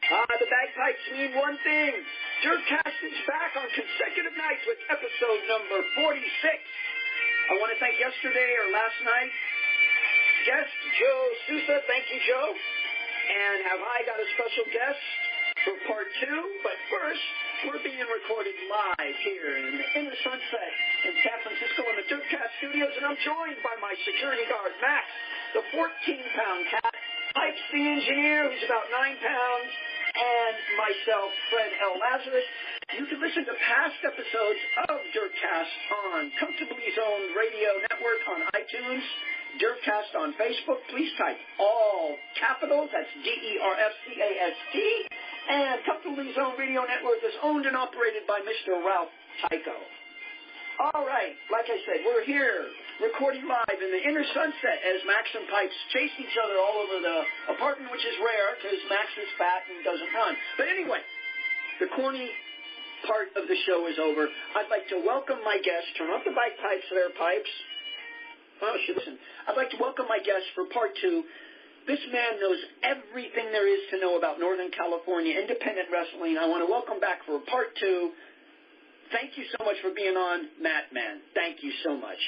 The bagpipes mean one thing. Derfcast is back on consecutive nights with episode number 46. I want to thank yesterday or last night guest Joe Sousa. Thank you, Joe. And have I got a special guest for part 2? But first, we're being recorded live here in the sunset in San Francisco in the Derfcast studios, and I'm joined by my security guard, Max, the 14-pound cat, Mike, the engineer, who's about 9 pounds, and myself, Fred L. Lazarus. You can listen to past episodes of Derfcast on Comfortably Zoned Radio Network on iTunes, Derfcast on Facebook. Please type all capitals, that's Derfcast, and Comfortably Zoned Radio Network is owned and operated by Mr. Ralph Tycho. All right, like I said, we're here recording live in the inner sunset as Max and Pipes chase each other all over the apartment, which is rare because Max is fat and doesn't run. But anyway, the corny part of the show is over. I'd like to welcome my guest. Turn off the bagpipes there, Pipes. Oh, listen. I'd like to welcome my guest for part 2. This man knows everything there is to know about Northern California independent wrestling. I want to welcome back for part 2. Thank you so much for being on, Matt Man. Thank you so much.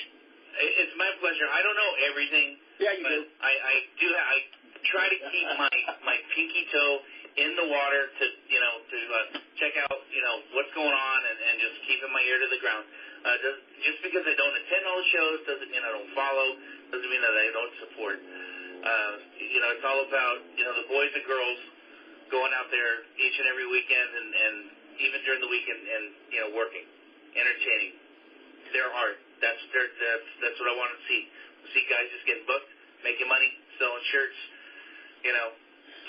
It's my pleasure. I don't know everything. Yeah, you do. I try to keep my pinky toe in the water to check out what's going on and just keeping my ear to the ground. Just because I don't attend all the shows doesn't mean I don't follow. Doesn't mean that I don't support. It's all about the boys and girls going out there each and every weekend and even during the weekend and working, entertaining. Their art. That's what I want to see. See guys just getting booked, making money, selling shirts.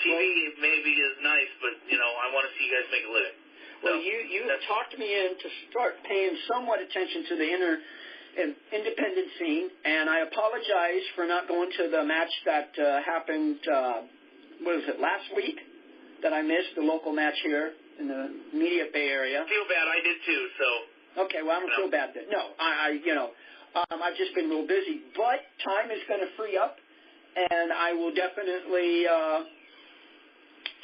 TV maybe is nice, but I want to see you guys make a living. Well, you talked me in to start paying somewhat attention to the independent scene, and I apologize for not going to the match that happened. Last week that I missed, the local match here in the immediate Bay Area. I feel bad. I did too. So. Okay, well, I don't feel bad then. No, I've just been a little busy, but time is going to free up, and I will definitely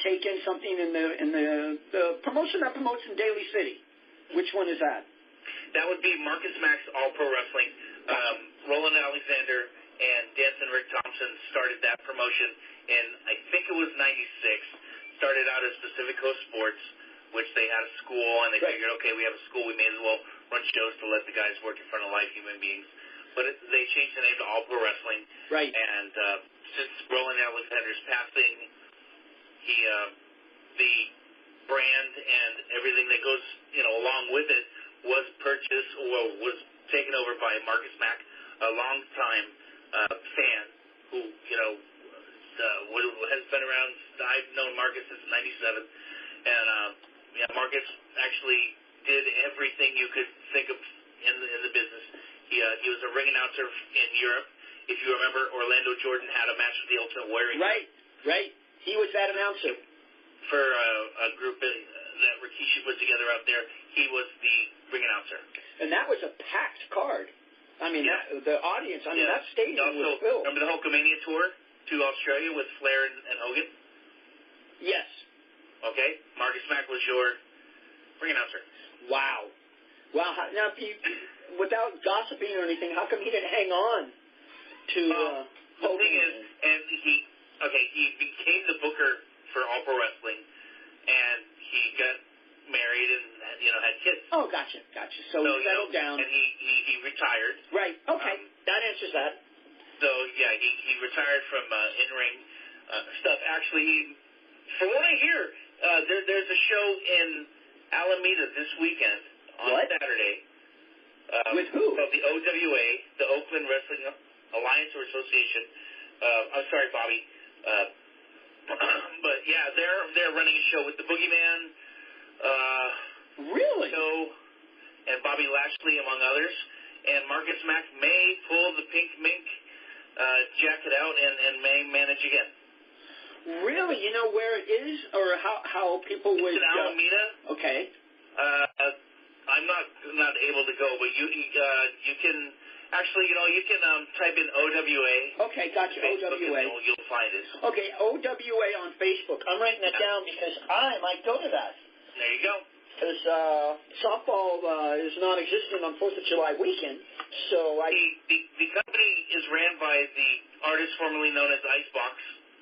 take in something in the promotion that promotes in Daly City. Which one is that? That would be Marcus Max All Pro Wrestling. Roland Alexander and Dancing Rick Thompson started that promotion in, I think it was 96. Started out as Pacific Coast Sports, which they had a school, and they figured, okay, we have a school, we may as well run shows to let the guys work in front of live human beings. But they changed the name to All Pro Wrestling. Right. And since Roland Alexander's passing, the brand and everything that goes, along with it was purchased or was taken over by Marcus Mack, a longtime fan who, has been around. I've known Marcus since '97, and Marcus actually did everything you could think of in the business. He was a ring announcer in Europe. If you remember, Orlando Jordan had a match with the Ultimate Warrior. Right. He was that announcer for a group that Rikishi put together out there. He was the ring announcer, and that was a packed card. I mean, the audience. I mean, that stadium was filled. Remember the Hulkamania tour to Australia with Flair and Hogan? Yes. Okay. Marcus Mack was your ring announcer. Wow. Now, without gossiping or anything, how come he didn't hang on to the thing is, and he became the booker for All Pro Wrestling, and he got married and had kids. Oh, gotcha. So he settled down. And he retired. Right. Okay. That answers that. So, he retired from in-ring stuff. Actually, from what I hear, there's a show in Alameda this weekend on Saturday. With who? Called the OWA, the Oakland Wrestling Alliance or Association. I'm sorry, Bobby. But, they're running a show with the Boogeyman. Really? And Bobby Lashley, among others. And Marcus Mack may pull the pink mink jacket out and may manage again. Really? You know where it is, or how people would? It's in Alameda. Okay. I'm not able to go, but you can Actually, you can type in OWA. Okay, gotcha. OWA. You'll find it. Okay, OWA on Facebook. I'm writing that down because I might go to that. There you go. Because softball is non-existent on 4th of July weekend, so The company is ran by the artist formerly known as Icebox,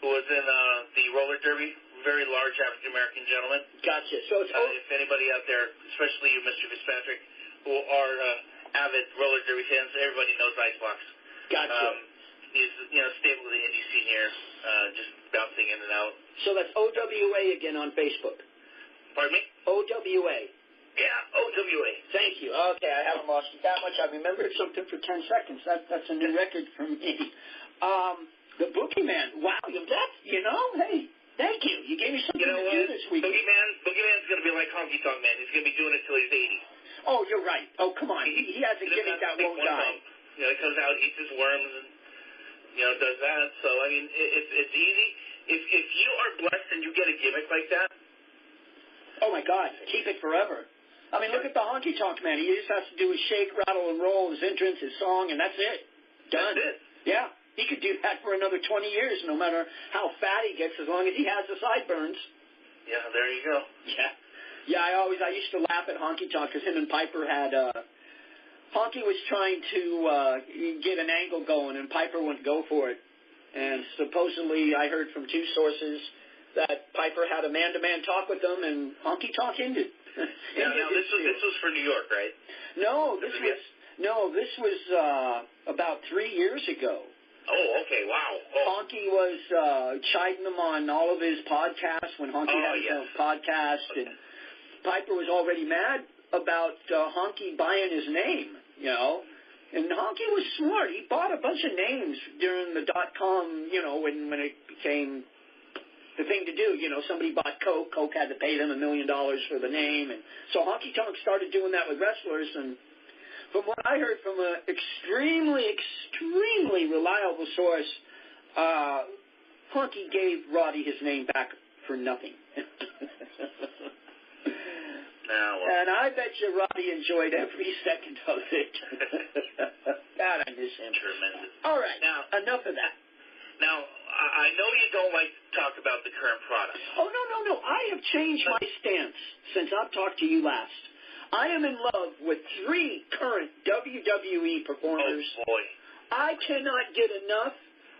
who was in the roller derby, very large African-American gentleman. Gotcha. So it's if anybody out there, especially you, Mr. Fitzpatrick, who are avid roller derby fans, everybody knows Icebox. Gotcha. He's stable with the indie scene here, just bouncing in and out. So that's OWA again on Facebook. Pardon me? OWA. Yeah, OWA. Thank you. Okay, I haven't lost it that much. I remembered something for 10 seconds. That's a new record for me. The Boogeyman. Wow, hey, thank you. You gave me something to do this week. Boogeyman's going to be like Honky Tonk Man. He's going to be doing it till he's 80. Oh, you're right. Oh, come on. He has a gimmick that won't die. He comes out, eats his worms, and, does that. So, I mean, it's easy. If you are blessed and you get a gimmick like that, oh, my God. Keep it forever. I mean, look at the Honky Tonk Man. He just has to do his shake, rattle, and roll, his entrance, his song, and that's it. Done. That's it. Yeah. He could do that for another 20 years, no matter how fat he gets, as long as he has the sideburns. Yeah, there you go. Yeah. Yeah, I used to laugh at Honky Tonk because him and Piper had, Honky was trying to get an angle going, and Piper wouldn't go for it. And supposedly I heard from two sources that Piper had a man-to-man talk with them, and Honky Tonk ended. Now this was for New York, right? No, this was about 3 years ago. Oh, okay, wow. Oh. Honky was chiding him on all of his podcasts when Honky had his podcast, and Piper was already mad about Honky buying his name, And Honky was smart. He bought a bunch of names during the .com, when it became the thing to do. Somebody bought Coke. Coke had to pay them $1 million for the name. And so Honky Tonk started doing that with wrestlers. And from what I heard from an extremely, extremely reliable source, Honky gave Roddy his name back for nothing. And I bet you Roddy enjoyed every second of it. God, I miss him. Tremendous. All right, now enough of that. Now, I know you don't like to talk about the current product. Oh, no. I have changed my stance since I've talked to you last. I am in love with 3 current WWE performers. Oh, boy. I cannot get enough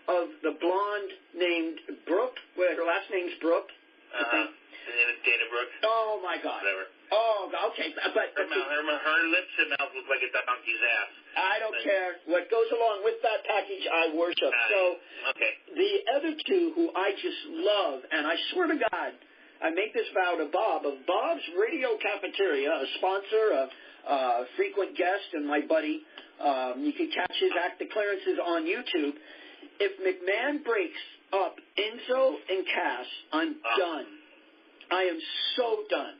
of the blonde named Brooke. Well, her last name's Brooke. Her name is Dana Brooke. Oh, my God. Whatever. Oh, okay. But her lips and mouth look like a donkey's ass. I don't care. What goes along with that package, I worship. So okay. The other 2 who I just love, and I swear to God, I make this vow to Bob, of Bob's Radio Cafeteria, a sponsor, a frequent guest, and my buddy. You can catch his active clearances on YouTube. If McMahon breaks up Enzo and Cass, I'm done. I am so done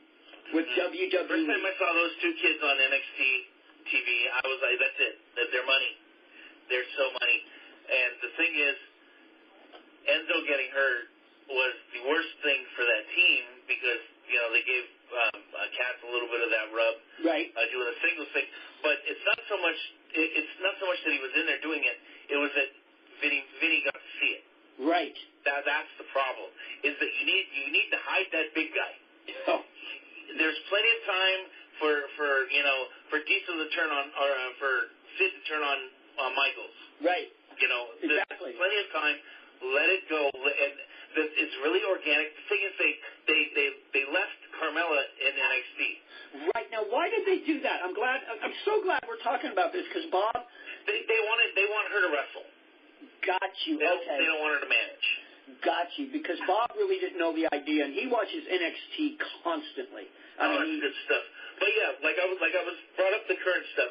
with WWE. First time I saw those 2 kids on NXT TV, I was like, that's it. They're money. They're so money. And the thing is, Enzo getting hurt was the worst thing for that team because, they gave Cass a little bit of that rub. Right. Doing a singles thing. But it's not so much that he was in there doing it. It was that Vinny got to see it. Right. That's the problem, is that you need to hide that big guy. Oh. There's plenty of time for Diesel to turn on, or for Sid to turn on Michaels. Right. There's exactly. plenty of time. Let it go, and it's really organic. The thing is, they left Carmella in NXT. Right. Now, why did they do that? I'm so glad we're talking about this because Bob. They want her to wrestle. Got you. They don't want her to manage. Got you, because Bob really didn't know the idea, and he watches NXT constantly. That's good stuff. But yeah, like I was brought up the current stuff.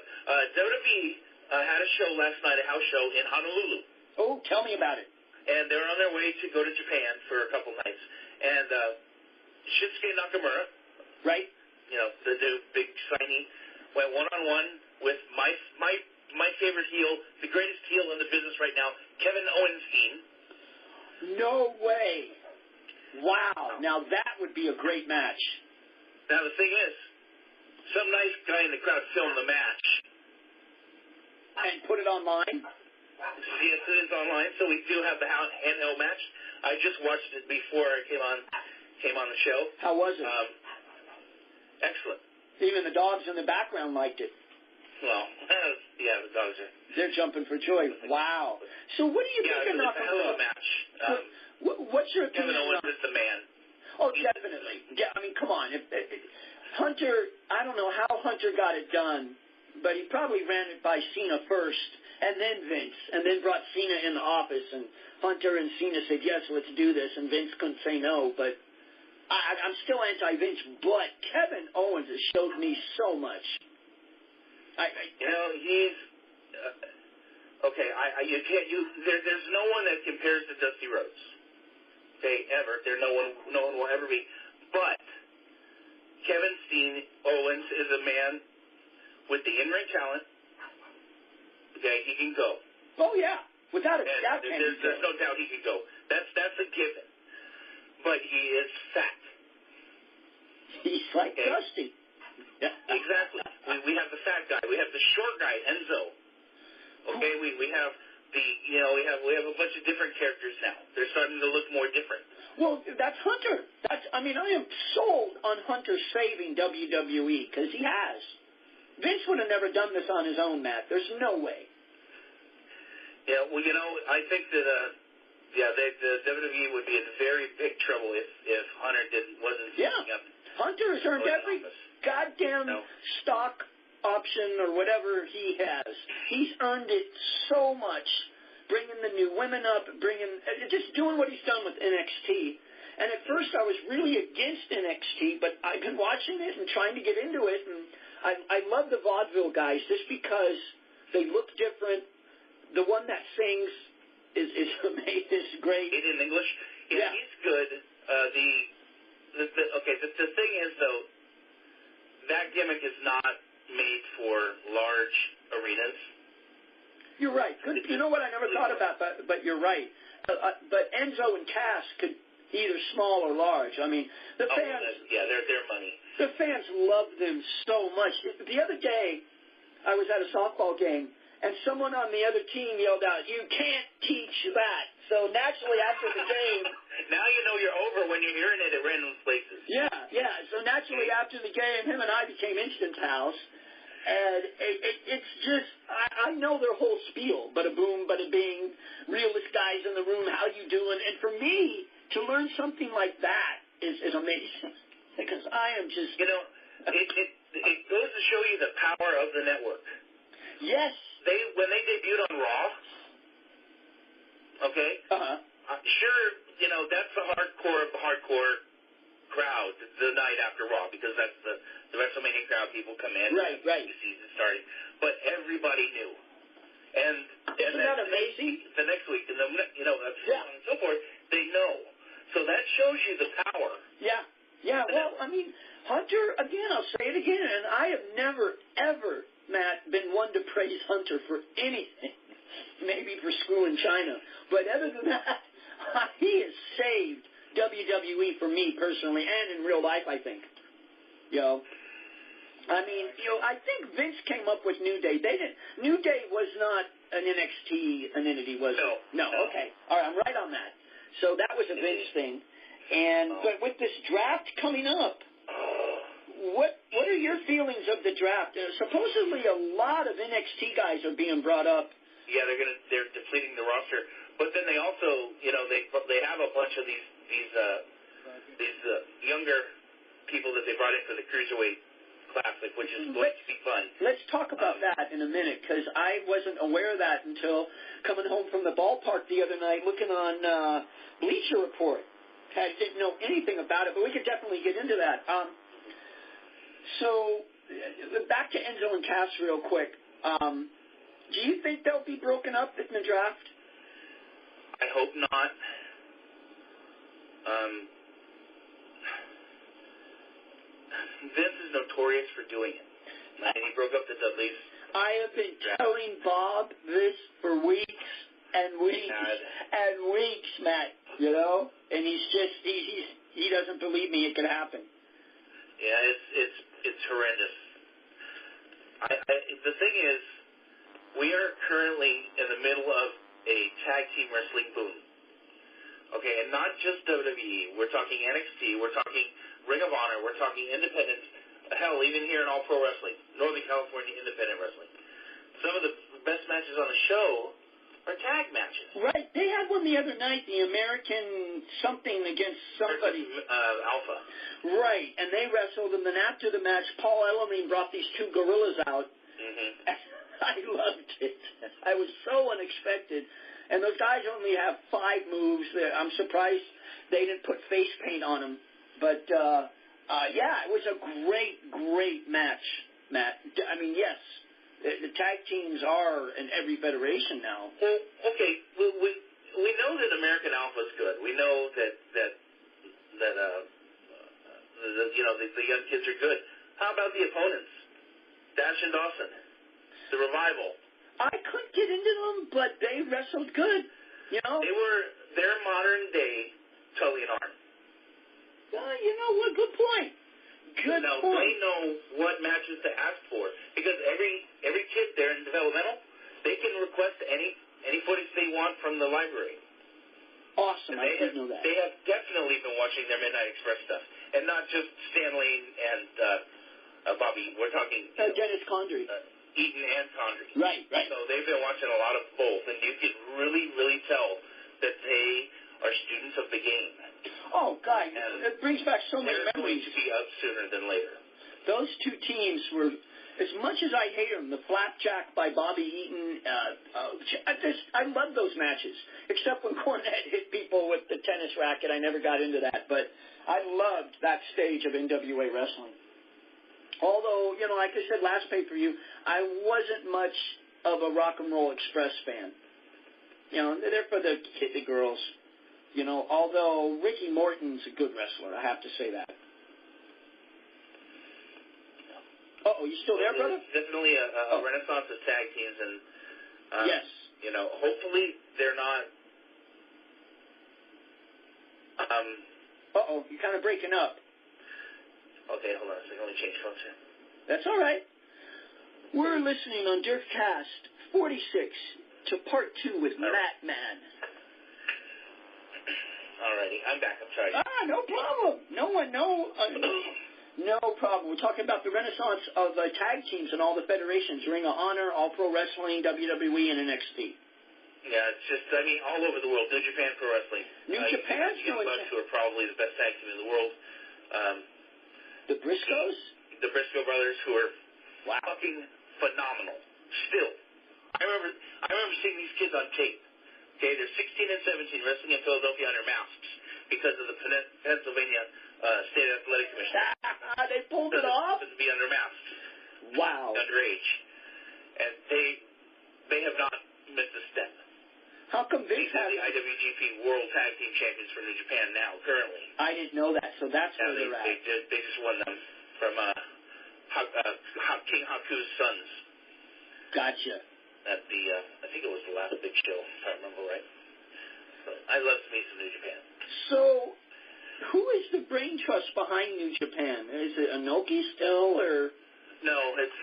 WWE had a show last night, a house show in Honolulu. Oh, tell me about it. And they're on their way to go to Japan for a couple nights. And Shinsuke Nakamura, right? The big shiny, went one-on-one with my favorite heel, the greatest heel in the business right now, Kevin Owens-Steen. No way. Wow. Now that would be a great match. Now the thing is, some nice guy in the crowd filmed the match. And put it online? Yes, it is online, so we do have the handheld match. I just watched it before I came on the show. How was it? Excellent. Even the dogs in the background liked it. Well, yeah, the dogs are. They're jumping for joy. Wow. So what do you think of Nakamura? Yeah, it's a hell of a match. What's your opinion? Kevin Owens is the man. Oh, definitely. Yeah, I mean, come on. If Hunter, I don't know how Hunter got it done, but he probably ran it by Cena first, and then Vince, and then brought Cena in the office, and Hunter and Cena said, yes, let's do this, and Vince couldn't say no, but I'm still anti-Vince, but Kevin Owens has showed me so much. He's okay. You can't. There's no one that compares to Dusty Rhodes. Okay, ever. No one will ever be. But Kevin Owens is a man with the in-ring talent. Okay, he can go. Oh yeah, without a doubt. There's no doubt he can go. That's a given. But he is fat. He's like Dusty. Exactly. We have the fat guy. We have the short guy, Enzo. Okay, we have we have a bunch of different characters now. They're starting to look more different. Well, that's Hunter. I am sold on Hunter saving WWE because he has. Vince would have never done this on his own, Matt. There's no way. Yeah, well, I think that the WWE would be in very big trouble if Hunter wasn't speaking up. Hunter has earned every goddamn stock option or whatever he has. He's earned it so much, bringing the new women up, just doing what he's done with NXT. And at first I was really against NXT, but I've been watching it and trying to get into it, and I love the vaudeville guys just because they look different. The one that sings is great. In English? Yeah, he's good. The thing is, though, that gimmick is not made for large arenas. You're right. Good. You know what? I never thought about that, but you're right. But Enzo and Cass could either small or large. I mean, the fans. They're money. The fans love them so much. The other day, I was at a softball game, and someone on the other team yelled out, "You can't teach that." So naturally, after the game. Now you know you're over when you're hearing it at random places. Yeah. So naturally, after the game, him and I became instant pals. And it's just, I know their whole spiel, bada boom, bada bing, realest guys in the room, how you doing? And for me, to learn something like that is amazing. Because I am just... it goes to show you the power of the network. Yes. When they debuted on Raw, okay? Uh-huh. Sure, that's the hardcore crowd the night after Raw, because that's the WrestleMania crowd. People come in, right. The season starting, but everybody knew. And isn't that amazing? The next week, and so on and so forth, they know. So that shows you the power. Yeah. Well, I mean, Hunter, again, I'll say it again, and I have never, ever, Matt, been one to praise Hunter for anything. Maybe for school in China, but other than that, he has saved WWE for me personally and in real life, I think. I mean, I think Vince came up with New Day. New Day was not an NXT entity, was it? No. Okay. All right, I'm right on that. So that was a Vince thing. But with this draft coming up, what are your feelings of the draft? Supposedly a lot of NXT guys are being brought up. Yeah, they're depleting the roster, but then they also, they have a bunch of these younger people that they brought in for the Cruiserweight Classic, which is going to be fun. Let's talk about that in a minute, because I wasn't aware of that until coming home from the ballpark the other night, looking on Bleacher Report. I didn't know anything about it, but we could definitely get into that. So back to Enzo and Cass real quick. Do you think they'll be broken up in the draft? I hope not. Vince is notorious for doing it. And he broke up the Dudleys. I have been telling Bob this for weeks and weeks and weeks, Matt, and he doesn't believe me it could happen. Yeah, it's horrendous. The thing is, We are currently in the middle of a tag team wrestling boom. Okay, and not just WWE. We're talking NXT. We're talking Ring of Honor. We're talking independent. Hell, even here in All Pro Wrestling, Northern California independent wrestling. Some of the best matches on the show are tag matches. Right. They had one the other night, the American something against somebody. Alpha. Right, and they wrestled, and then after the match, Paul Ellering brought these two gorillas out. Mm-hmm. I loved it. I was so unexpected. And those guys only have 5 moves. I'm surprised they didn't put face paint on them. But, yeah, it was a great match, Matt. I mean, yes, the tag teams are in every federation now. Well, okay, we know that American Alpha is good. We know that the young kids are good. How about the opponents? Dash and Dawson. The Revival. I couldn't get into them, but they wrestled good. You know? They were their modern day Tully and Arn. You know what? Good point. Good now, point. They know what matches to ask for because every kid there in developmental, they can request any footage they want from the library. Awesome. I didn't know that. They have definitely been watching their Midnight Express stuff, and not just Stanley and Bobby. We're talking Dennis Condrey. Eaton and Condrey. Right. So they've been watching a lot of both, and you can really tell that they are students of the game. Oh, God, it brings back so many memories. They're going to be up sooner than later. Those two teams were, as much as I hate them, the Flapjack by Bobby Eaton, I love those matches, except when Cornette hit people with the tennis racket. I never got into that, but I loved that stage of NWA wrestling. Although, like I said last pay-per-view, I wasn't much of a Rock and Roll Express fan. They're for the girls. Although Ricky Morton's a good wrestler, I have to say that. Uh-oh, you still there, brother? Definitely a renaissance of tag teams, and yes. Hopefully they're not. Uh-oh, you're kind of breaking up. Okay, hold on a second. Let me change phones here. That's all right. We're listening on Derfcast 46 to Part 2 with Matt Man. Alrighty, I'm back. I'm sorry. No problem. No problem. We're talking about the renaissance of tag teams and all the federations, Ring of Honor, All Pro Wrestling, WWE, and NXT. Yeah, it's just, all over the world. New Japan Pro Wrestling. New Japan's doing it. Who are probably the best tag team in the world. The Briscoes? The Briscoe brothers, who are fucking phenomenal. Still. I remember seeing these kids on tape. Okay, they're 16 and 17 wrestling in Philadelphia under masks because of the Pennsylvania State Athletic Commission. They pulled it off? To be under masks. Wow. Underage. And they have not missed a step. How come Vince has the IWGP World Tag Team Champions for New Japan now, currently. I didn't know that, so that's where they're at. They just won them from King Haku's sons. Gotcha. At the, I think it was the last big show, if I remember right. So I'd love to meet some New Japan. So, who is the brain trust behind New Japan? Is it Inoki still, or? No, it's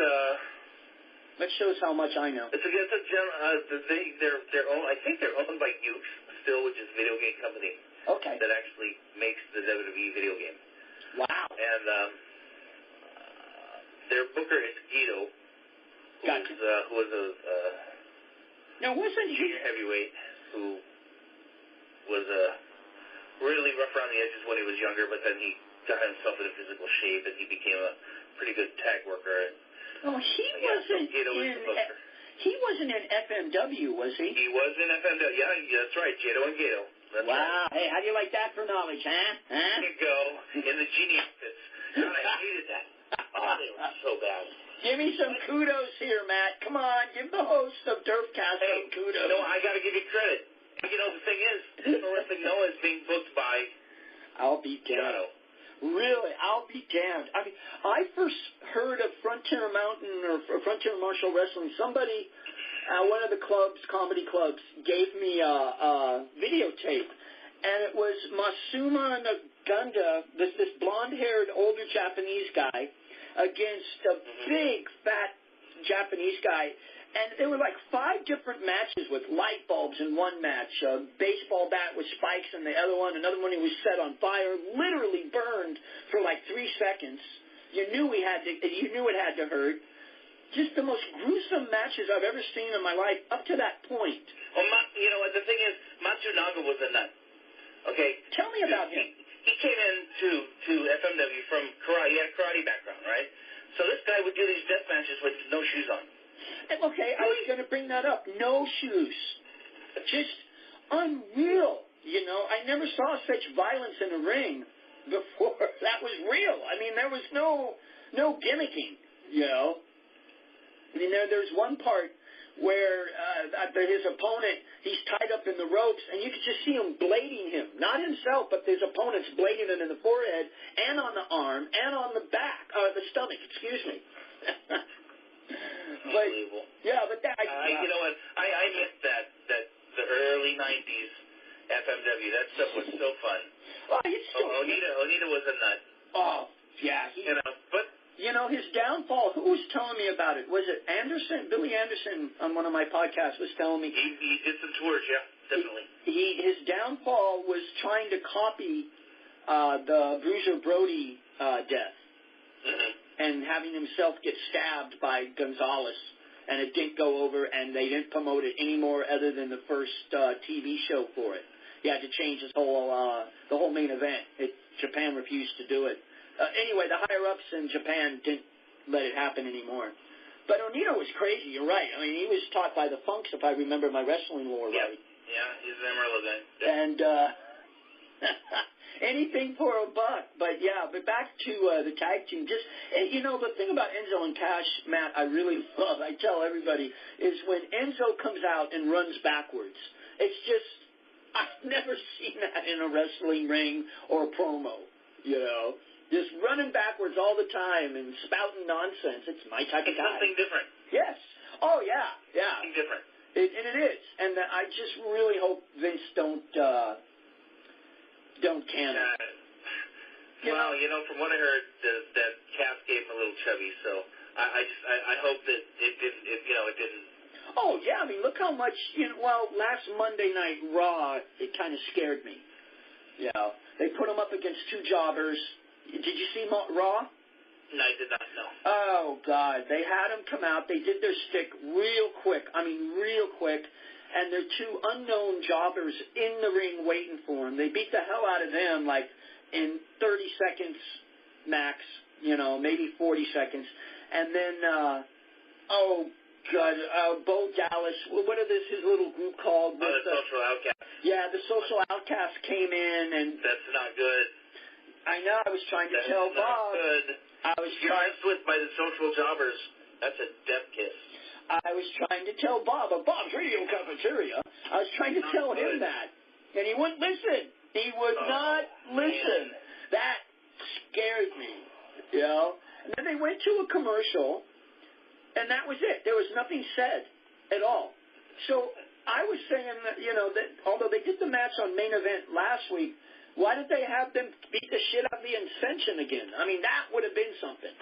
That shows how much I know. They're owned. I think they're owned by Yuke's still, which is a video game company. Okay. That actually makes the WWE video game. Wow. And their booker is Guido, who was a now wasn't junior heavyweight who was really rough around the edges when he was younger, but then he got himself in a physical shape and he became a pretty good tag worker. Oh, he wasn't in FMW, was he? He was in FMW. Yeah, that's right. Jado and Gato. That's wow. Right. Hey, how do you like that for knowledge, huh? There you go. In the genie outfits. God, I hated that. Oh, they were so bad. Give me some kudos here, Matt. Come on, give the host of Derfcast some kudos. I got to give you credit. The thing is, Pro Wrestling Noah is being booked by I'll be damned. Really, I'll be damned. I mean, I first heard of Frontier Mountain or Frontier Martial Wrestling. Somebody, one of the clubs, comedy clubs, gave me a videotape, and it was Masuma Nagunda, this blonde-haired older Japanese guy, against a big, fat Japanese guy. And there were like 5 different matches with light bulbs in one match, a baseball bat with spikes in the other one, another one he was set on fire, literally burned for like 3 seconds. You knew it had to hurt. Just the most gruesome matches I've ever seen in my life up to that point. Well, you know what, the thing is, Matsunaga was a nut. Okay? Tell me about him. He came into FMW from karate. He had a karate background, right? So this guy would do these death matches with no shoes on. Okay, I was going to bring that up. No shoes. Just unreal. You know, I never saw such violence in a ring before. That was real. I mean, there was no gimmicking, you know. I mean, there's one part where his opponent, he's tied up in the ropes, and you could just see him blading him. Not himself, but his opponent's blading him in the forehead and on the arm and on the back, the stomach, excuse me. Unbelievable. But that... you know what? I missed that the early 90s FMW. That stuff was so fun. Onita was a nut. Oh, yeah. But... You know, his downfall, who was telling me about it? Was it Anderson? Billy Anderson on one of my podcasts was telling me. He did some tours, yeah, definitely. His downfall was trying to copy the Bruiser Brody death and having himself get stabbed by Gonzalez, and it didn't go over, and they didn't promote it anymore other than the first TV show for it. He had to change his the whole main event. Japan refused to do it. Anyway, the higher-ups in Japan didn't let it happen anymore. But Onita was crazy, you're right. I mean, he was taught by the Funks, if I remember my wrestling lore right. Yeah, he's an Amarillo guy. And anything for a buck. But back to the tag team. Just, you know, the thing about Enzo and Cash, Matt, I really love, I tell everybody, is when Enzo comes out and runs backwards. It's just, I've never seen that in a wrestling ring or a promo, you know. Just running backwards all the time and spouting nonsense. It's my type of guy. Something different. Yes. Oh, yeah. Something different. And it is. And I just really hope Vince don't can it. Well, you know, from what I heard, that Cass gave him a little chubby, so I hope that it didn't. Oh, yeah. I mean, look how much, last Monday Night Raw, it kind of scared me. You know, they put him up against 2 jobbers. Did you see Raw? No, I did not know. Oh, God. They had him come out. They did their stick real quick. I mean, real quick. And their 2 unknown jobbers in the ring waiting for him. They beat the hell out of them, like, in 30 seconds max, maybe 40 seconds. And then, Bo Dallas, what is his little group called? The Social Outcasts. Yeah, the Social Outcasts came in, and... That's not good. I know, I was trying to tell Bob. Good. You're messed with by the social jobbers. That's a death kiss. I was trying to tell Bob, at Bob's Radio Cafeteria, I was trying to tell him that. And he wouldn't listen. He would not listen. That scared me, And then they went to a commercial, and that was it. There was nothing said at all. So I was saying that, that although they did the match on main event last week, why did they have them beat the shit out of the Ascension again? I mean, that would have been something,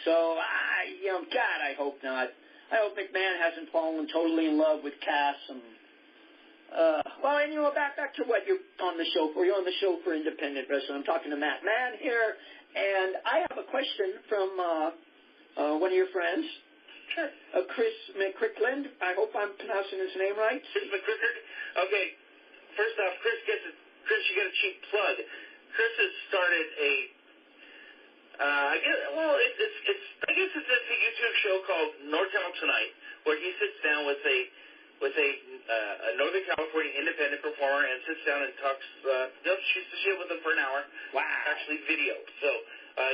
So, God, I hope not. I hope McMahon hasn't fallen totally in love with Cass. And, back to what you're on the show for. You're on the show for independent wrestling. I'm talking to Matt Mann here, and I have a question from one of your friends. Sure. Chris McCrickland. I hope I'm pronouncing his name right. Chris McCrickland? Okay. First off, Chris, you get a cheap plug. Chris has started I guess it's a YouTube show called NorCal Tonight, where he sits down with a Northern California independent performer and sits down and talks, shoots the shit with him for an hour. Wow. Actually video. So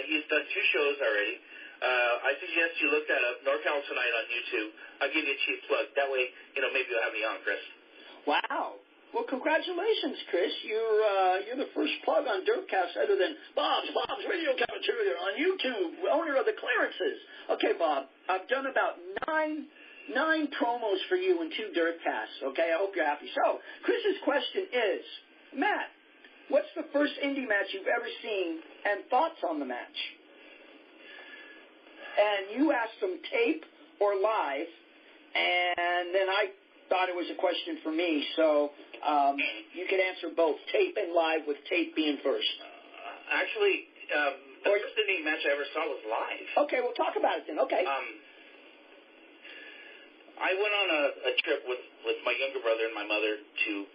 he's done 2 shows already. I suggest you look that up, NorCal Tonight on YouTube. I'll give you a cheap plug. That way, maybe you'll have me on, Chris. Wow. Well, congratulations, Chris. You're the first plug on Derfcast other than Bob's Radio Cafeteria on YouTube, owner of the clearances. Okay, Bob, I've done about nine promos for you in 2 Derfcasts, okay? I hope you're happy. So, Chris's question is, Matt, what's the first indie match you've ever seen and thoughts on the match? And you asked him tape or live? And then I thought it was a question for me, so you can answer both, tape and live, with tape being first. Actually, the first inning match I ever saw was live. Okay, we'll talk about it then. Okay. I went on a trip with my younger brother and my mother to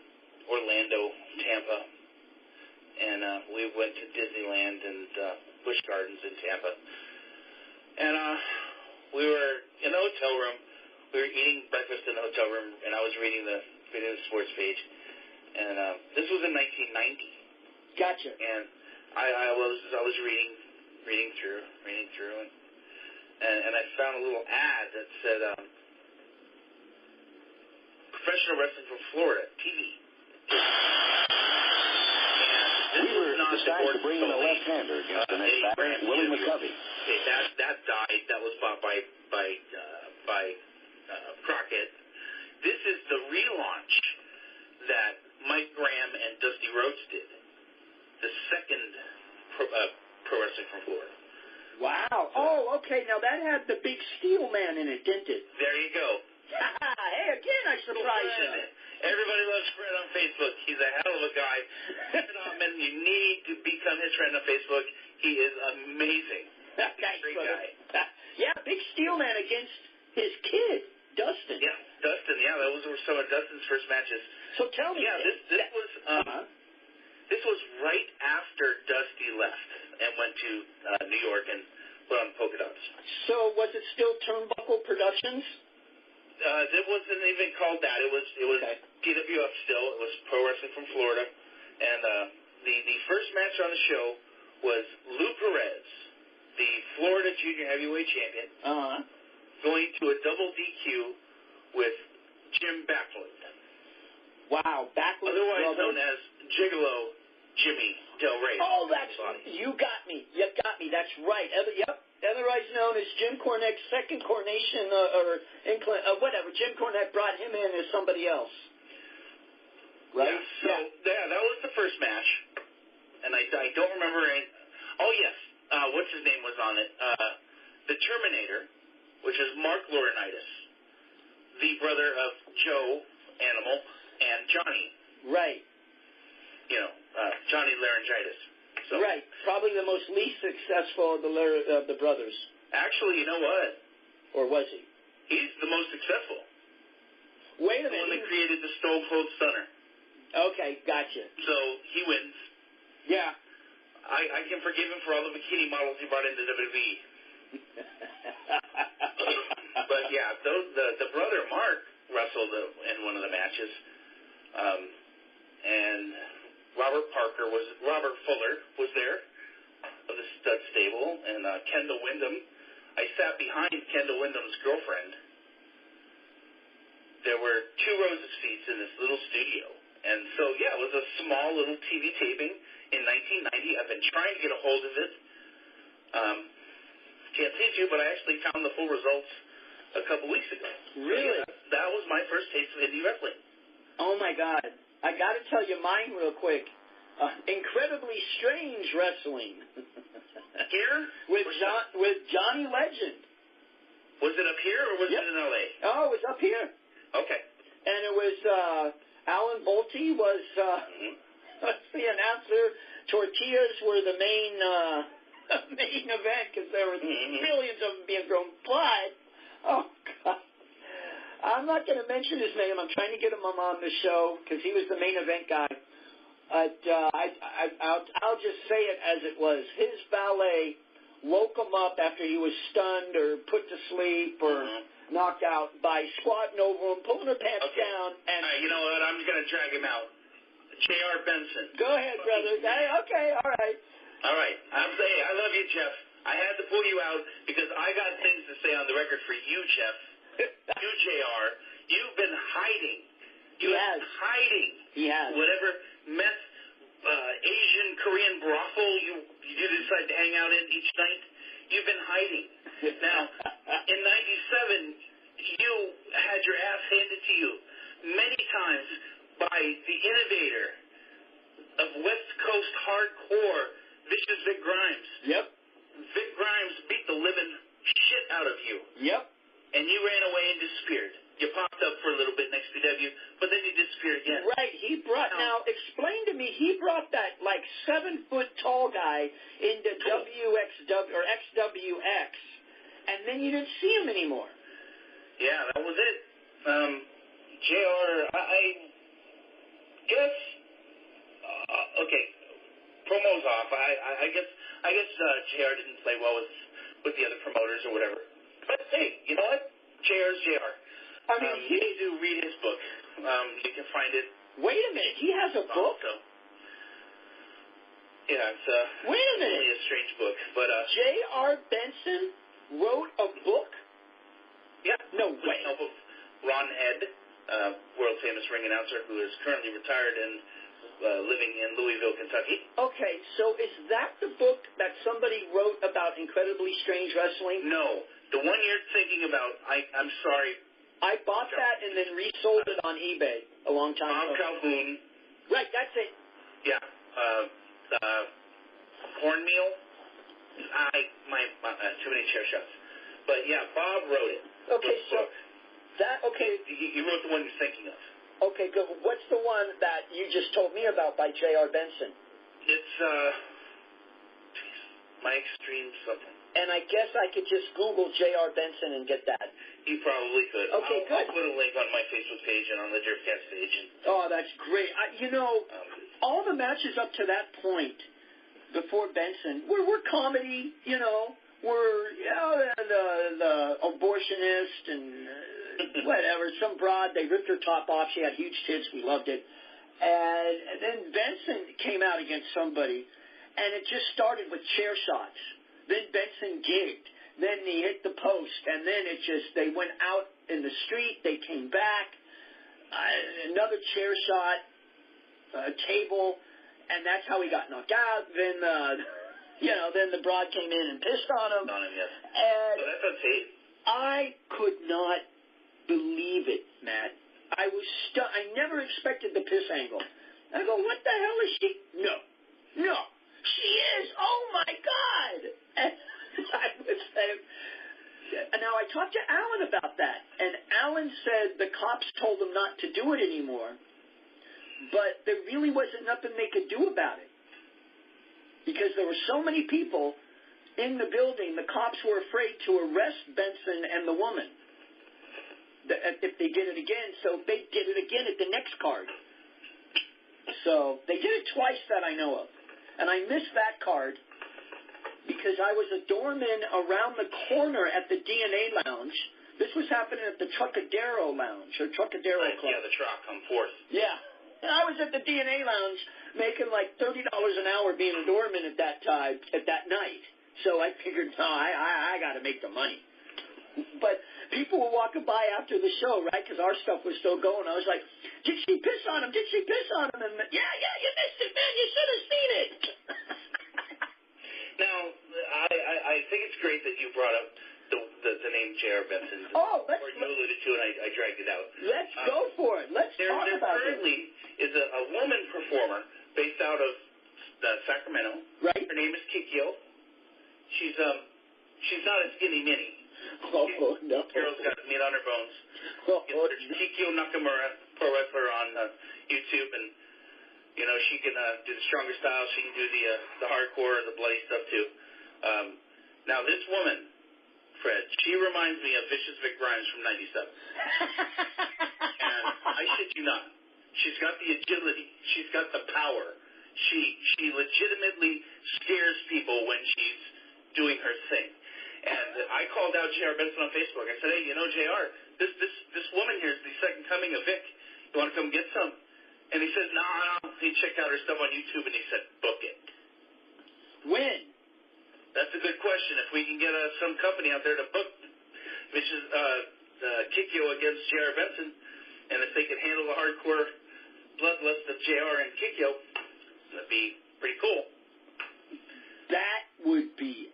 Orlando, Tampa, and we went to Disneyland and Busch Gardens in Tampa. And we were in the hotel room. We were eating breakfast in the hotel room, and I was reading the sports page. And this was in 1990. Gotcha. And I was reading through, and I found a little ad that said professional wrestling from Florida, TV. And this was not decided to bring in a left-hander against the next batter, Willie McCovey. Okay, that died. That was bought by Crockett. This is the relaunch that Mike Graham and Dusty Rhodes did. The second pro wrestling from Florida. Wow. Oh, okay. Now that had the big steel man in it, didn't it? There you go. Hey, again, I surprised you. Everybody loves Fred on Facebook. He's a hell of a guy. Fred Hoffman, you need to become his friend on Facebook. He is amazing. Great guy. Yeah, big steel man against his kid, Dustin. Yeah, Dustin. Yeah, those were some of Dustin's first matches. So tell me. Yeah, this was right after Dusty left and went to New York and put on polka dots. So was it still Turnbuckle Productions? It wasn't even called that. It was okay. PWF still. It was Pro Wrestling from Florida. And the first match on the show was Lou Perez, the Florida Junior Heavyweight Champion, going to a double DQ with Jim Backlund. Wow, Backlund. Otherwise known as Gigolo Jimmy Del Rey. Oh, that's you got me. You got me. That's right. Otherwise known as Jim Cornette's second coronation, whatever. Jim Cornette brought him in as somebody else. Right? Yeah, so, that was the first match. And I don't remember any. Oh, yes. What's his name was on it? The Terminator, which is Mark Laurinaitis, the brother of Joe Animal and Johnny. Right. Johnny Laryngitis. So, right. Probably the most least successful of the brothers. Actually, you know what? Or was he? He's the most successful. Wait a minute. The one that created the Stone Cold Stunner. Okay, gotcha. So he wins. Yeah. I can forgive him for all the bikini models he brought into WWE. But yeah, the brother Mark wrestled in one of the matches. And Robert Fuller was there of the Stud Stable, and Kendall Windham. I sat behind Kendall Windham's girlfriend. There were 2 rows of seats in this little studio. And so, yeah, it was a small little TV taping in 1990. I've been trying to get a hold of it. Can't seem to, but I actually found the full results a couple weeks ago. Really? So, yeah, that was my first taste of indie wrestling. Oh, my God. I got to tell you mine real quick. Incredibly Strange Wrestling. Here? with Johnny Legend. Was it up here or was it in L.A.? Oh, it was up here. Okay. And it was Alan Bolte was the announcer. Tortillas were the main event because there were millions of them being thrown. But, oh, God. I'm not going to mention his name. I'm trying to get him on the show because he was the main event guy. But I'll just say it as it was. His valet woke him up after he was stunned or put to sleep or knocked out by squatting over him, pulling her pants down. And you know what? I'm going to drag him out. J.R. Benson. Go ahead, brother. Okay, all right. All right. I'm saying I love you, Jeff. I had to pull you out because I got things to say on the record for you, Jeff. You, JR, you've been hiding. You have been hiding. He has. Whatever meth, Asian, Korean brothel you decide to hang out in each night, you've been hiding. Now, in 97, you had your ass handed to you many times by the innovator of West Coast hardcore, Vicious Vic Grimes. Yep. Vic Grimes beat the living shit out of you. Yep. and you ran away and disappeared. You popped up for a little bit in XPW, but then you disappeared again. Right. Now explain to me, he brought that, 7-foot tall guy into WXW or XWX, and then you didn't see him anymore. Yeah, that was it. JR, I guess, okay, promo's off. I guess JR didn't play well with the other promoters or whatever. But hey, you know what? JR's JR. I mean, you need to read his book. You can find it. Wait a minute, he has a book? Yeah, it's Wait a minute. Really a strange book. But J.R. Benson wrote a book? Yeah. No way. With the help of Ron Head, world famous ring announcer who is currently retired and living in Louisville, Kentucky. Okay, so is that the book that somebody wrote about incredibly strange wrestling? No. The one you're thinking about, I'm sorry. I bought that and then resold it on eBay a long time ago. Bob Calhoun. Right, that's it. Yeah. Cornmeal. Too many chair shots. But yeah, Bob wrote it. Okay, so He wrote the one you're thinking of. Okay, good. What's the one that you just told me about by J.R. Benson? It's My Extreme something. And I guess I could just Google J.R. Benson and get that. You probably could. Okay, good. I'll put a link on my Facebook page and on the Derfcast page. Oh, that's great. All the matches up to that point before Benson were comedy, were the abortionist and whatever. Some broad, they ripped her top off. She had huge tits. We loved it. And then Benson came out against somebody, and it just started with chair shots. Then Benson gigged. Then he hit the post, and then they went out in the street. They came back. Another chair shot, a table, and that's how he got knocked out. Then, then the broad came in and pissed on him. Yes. And so that's unsafe. I could not believe it, Matt. I was I never expected the piss angle. I go, what the hell is she? No, she is. Oh my God! And now I talked to Alan about that, and Alan said the cops told him not to do it anymore, but there really wasn't nothing they could do about it because there were so many people in the building. The cops were afraid to arrest Benson and the woman if they did it again, so they did it again at the next card. So they did it twice that I know of, and I missed that card because I was a doorman around the corner at the DNA Lounge. This was happening at the Trocadero Lounge, or Trocadero Club. Yeah, the truck on 4th. Yeah. And I was at the DNA Lounge making like $30 an hour being a doorman at that time, at that night. So I figured, I got to make the money. But people were walking by after the show, right, because our stuff was still going. I was like, did she piss on him? Did she piss on him? And yeah, you missed it, man. You should have seen it. Now, I think it's great that you brought up the name J.R. Benson. Oh, or you alluded to it, I dragged it out. Let's go for it. Let's talk about it. There currently is a woman performer based out of Sacramento. Right. Her name is Kikyo. She's not a skinny mini. Oh, no. Carol's got meat on her bones. There's Kikyo Nakamura, pro wrestler on YouTube, and she can do the stronger style. She can do the hardcore, the bloody stuff too. Now this woman, Fred, she reminds me of Vicious Vic Grimes from '97. And I shit you not, she's got the agility. She's got the power. She legitimately scares people when she's doing her thing. And I called out J.R. Benson on Facebook. I said, hey, JR, this woman here is the second coming of Vic. You want to come get some? And he said, no. He checked out her stuff on YouTube, and he said, book it. When? That's a good question. If we can get some company out there to book Mrs. Kikyo against J.R. Benson, and if they can handle the hardcore bloodlust of J.R. and Kikyo, that'd be pretty cool. That would be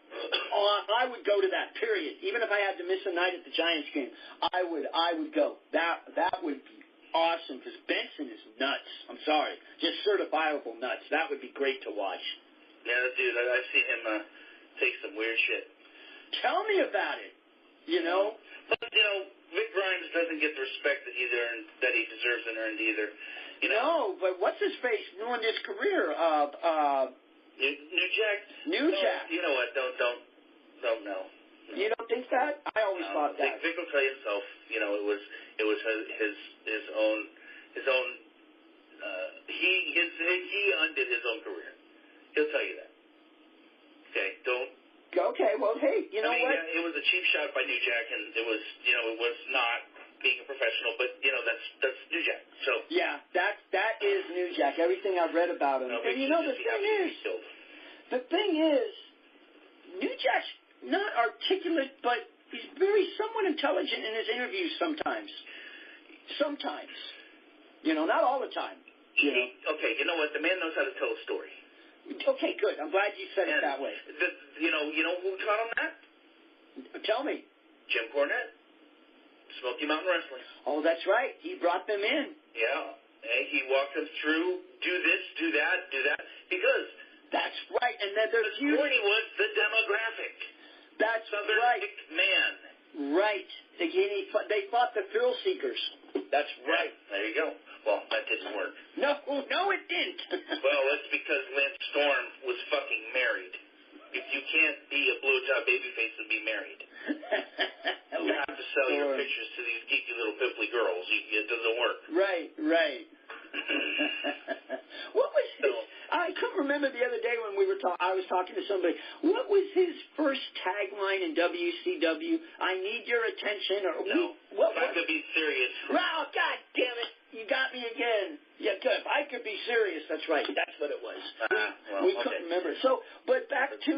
I would go to that, period. Even if I had to miss a night at the Giants game, I would go. That would be awesome because Benson is nuts. I'm sorry. Just certifiable nuts. That would be great to watch. Yeah, dude, I've seen him take some weird shit. Tell me about it. You know? But, Vic Grimes doesn't get the respect that he deserves and earned either. No, but what's his face ruined his career? New Jack. New Jack. You know what? Don't know. You don't think that? I always thought that. Vic will tell you himself. It was his own. He undid his own career. He'll tell you that. Okay, don't. Okay, well, hey, you know what? Yeah, it was a cheap shot by New Jack, and it was not being a professional, but that's New Jack. So yeah, that is New Jack. Everything I've read about him, and the thing is, New Jack's not articulate, but he's very somewhat intelligent in his interviews sometimes. Sometimes, not all the time. Okay, you know what? The man knows how to tell a story. Okay, good. I'm glad you said it that way. You know who taught him that? Tell me. Jim Cornette. Smoky Mountain Wrestling. Oh, that's right. He brought them in. Yeah. He walked them through, do this, do that, because... That's right. And then there's you... Corny was the demographic. That's Southern right. man. Right. They fought the thrill seekers. That's right. There you go. Well, that didn't work. No, it didn't. Well, it's because Lance Storm was fucking married. You can't be a blowjob babyface and be married. You have to sell your pictures to these geeky little pimply girls. It doesn't work. Right. What was his... I couldn't remember the other day when I was talking to somebody. What was his first tagline in WCW? I need your attention. Or I could be serious. Wow, God damn it. You got me again. Yeah, good. If I could be serious. That's right. That's what it was. We couldn't remember. So, but back to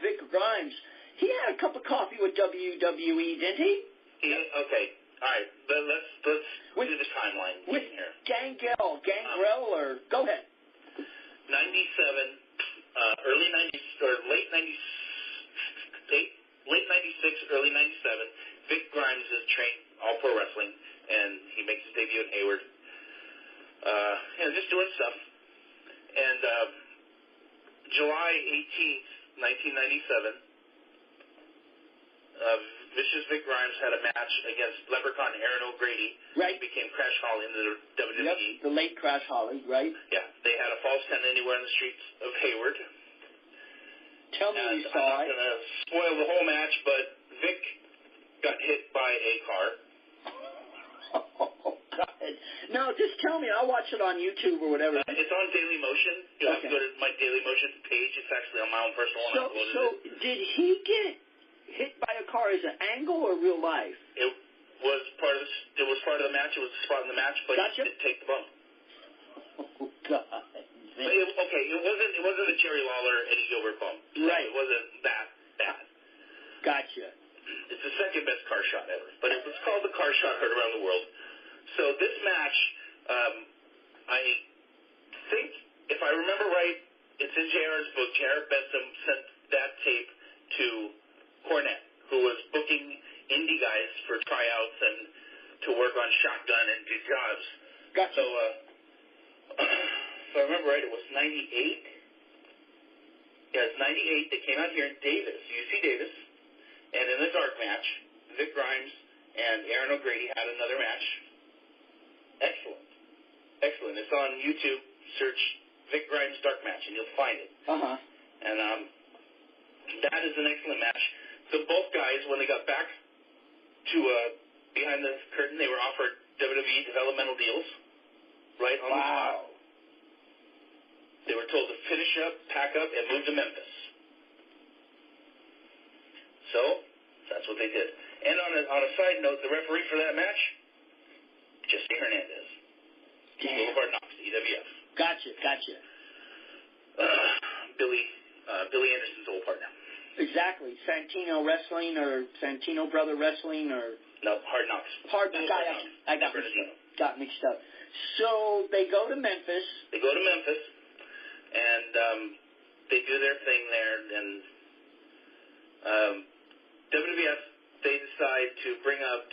Vic Grimes. He had a cup of coffee with WWE, didn't he? Okay. All right. Let's do the timeline here. Gangrel, or go ahead. 97, early 90s, or late 90s, late 96, early 97. Vic Grimes is trained All Pro Wrestling, and he makes his debut in Hayward. Just doing stuff. And July 18th, 1997, Vicious Vic Grimes had a match against Leprechaun Aaron O'Grady. Right. He became Crash Holly in the WWE. Yep, the late Crash Holly, right? Yeah. They had a false count anywhere in the streets of Hayward. Tell me you saw it. I'm not going to spoil the whole match, but Vic got hit by a car. Oh, God. No, just tell me. I'll watch it on YouTube or whatever. It's on Daily Motion. You'll have to go to my Daily Motion page. It's actually on my own personal one. So did he get hit by a car as an angle or real life? It was part of the match. It was a spot in the match, but he didn't take the bump. Oh, God. It wasn't a Jerry Lawler, Eddie Gilbert bump. Right. It wasn't that bad. Gotcha. It's the second best car shot ever, but it was called the car shot heard around the world. So this match, I think, if I remember right, it's in JR's book. J.R. Benson sent that tape to Cornette, who was booking indie guys for tryouts and to work on Shotgun and do jobs. Gotcha. So, if I remember right, it was 98. Yeah, it's 98. They came out here in Davis, UC Davis, and in the dark match, Vic Grimes and Aaron O'Grady had another match. Excellent. It's on YouTube. Search Vic Grimes dark match, and you'll find it. And that is an excellent match. So both guys, when they got back to behind the curtain, they were offered WWE developmental deals right on the spot. They were told to finish up, pack up, and move to Memphis. So that's what they did. And on a side note, the referee for that match, Jesse Hernandez. Boulevard Knox, EWF. Gotcha. Billy Anderson's old partner. Exactly. Santino Wrestling or Santino Brother Wrestling or... No, Hard Knocks. I got mixed up. So they go to Memphis. And they do their thing there. And WWF, they decide to bring up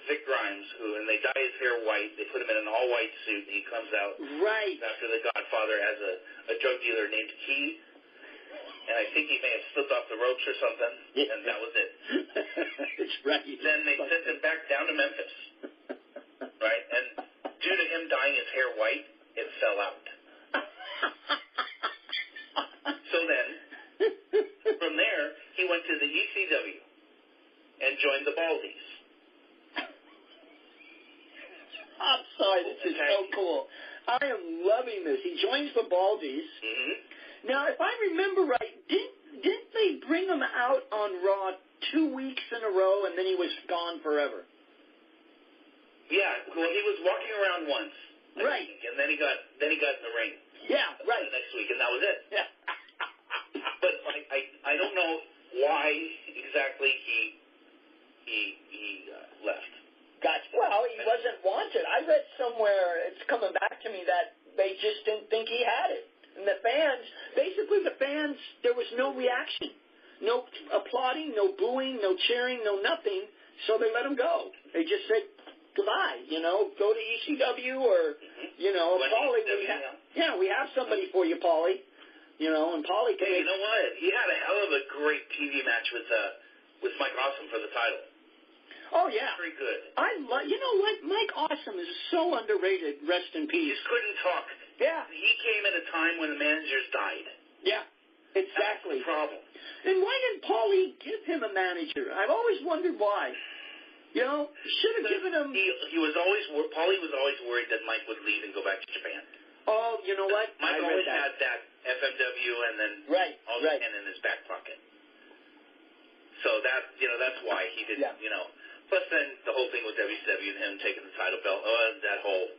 Vic Grimes, and they dye his hair white. They put him in an all-white suit, and he comes out right after The Godfather as a drug dealer named Key. and I think he may have slipped off the ropes or something, and that was it. That's right. Then they sent him back down to Memphis, right? And due to him dyeing his hair white, it fell out. So then, from there, he went to the ECW and joined the Baldies. I'm sorry, this is so cool. I am loving this. He joins the Baldies. Mm-hmm. Now, if I remember right, didn't they bring him out on Raw 2 weeks in a row, and then he was gone forever? Yeah, well, he was walking around once, right, I think, and then he got in the ring. Yeah, right. Next week, and that was it. Yeah. But I don't know why exactly he left. Gotcha. Well, he wasn't wanted. I read somewhere, it's coming back to me, that they just didn't think he had it. And the fans, there was no reaction. No applauding, no booing, no cheering, no nothing. So they let him go. They just said, goodbye, go to ECW or, Paulie. We have somebody for you, Paulie. And Paulie can... Hey, you know what? He had a hell of a great TV match with Mike Awesome for the title. Oh, yeah. Very good. You know what? Mike Awesome is so underrated. Rest in peace. He just couldn't talk. Yeah. He came at a time when the managers died. Yeah, exactly. That's the problem. And why didn't Paulie give him a manager? I've always wondered why. Should have given him... Paulie was always worried that Mike would leave and go back to Japan. Oh, you know what? Mike always had that FMW and then all the pen in his back pocket. So that's why he didn't, Plus then the whole thing with WCW and him taking the title belt, that whole...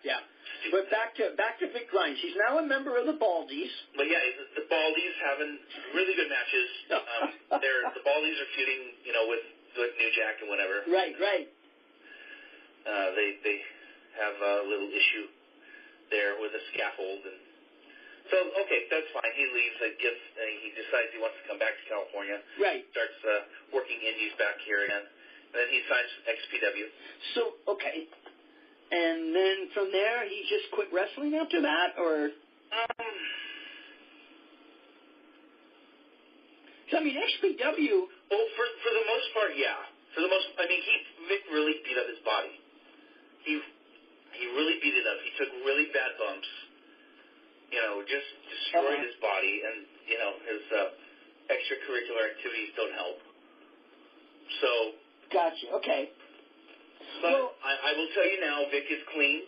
Yeah. But back to Vic Grimes. He's now a member of the Baldies. But yeah, the Baldies having really good matches. The Baldies are feuding, with New Jack and whatever. Right. They have a little issue there with a scaffold, and so okay, that's fine. He leaves. He decides he wants to come back to California. Right. Starts working indies back here again. And then he signs XPW. So okay. And then from there, he just quit wrestling after that, or? So, XPW... Well, for the most part, yeah. Vic really beat up his body. He really beat it up. He took really bad bumps. Just destroyed his body, and, his extracurricular activities don't help. So... Gotcha, okay. But I will tell you now, Vic is clean.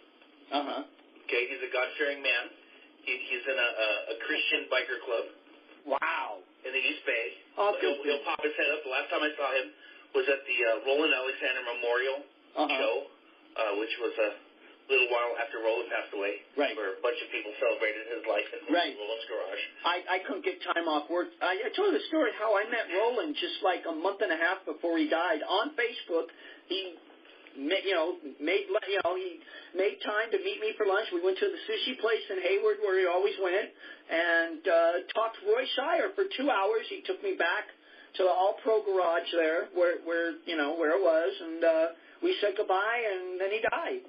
Okay, he's a God-fearing man. He's in a Christian biker club. Wow. In the East Bay. Oh, he'll pop his head up. The last time I saw him was at the Roland Alexander Memorial show, which was a little while after Roland passed away. Right. Where a bunch of people celebrated his life in Roland's garage. I couldn't get time off work. I told the story how I met Roland just like a month and a half before he died on Facebook. He made time to meet me for lunch. We went to the sushi place in Hayward where he always went, and talked to Roy Shire for 2 hours. He took me back to the All Pro garage there, where it was, and we said goodbye, and then he died.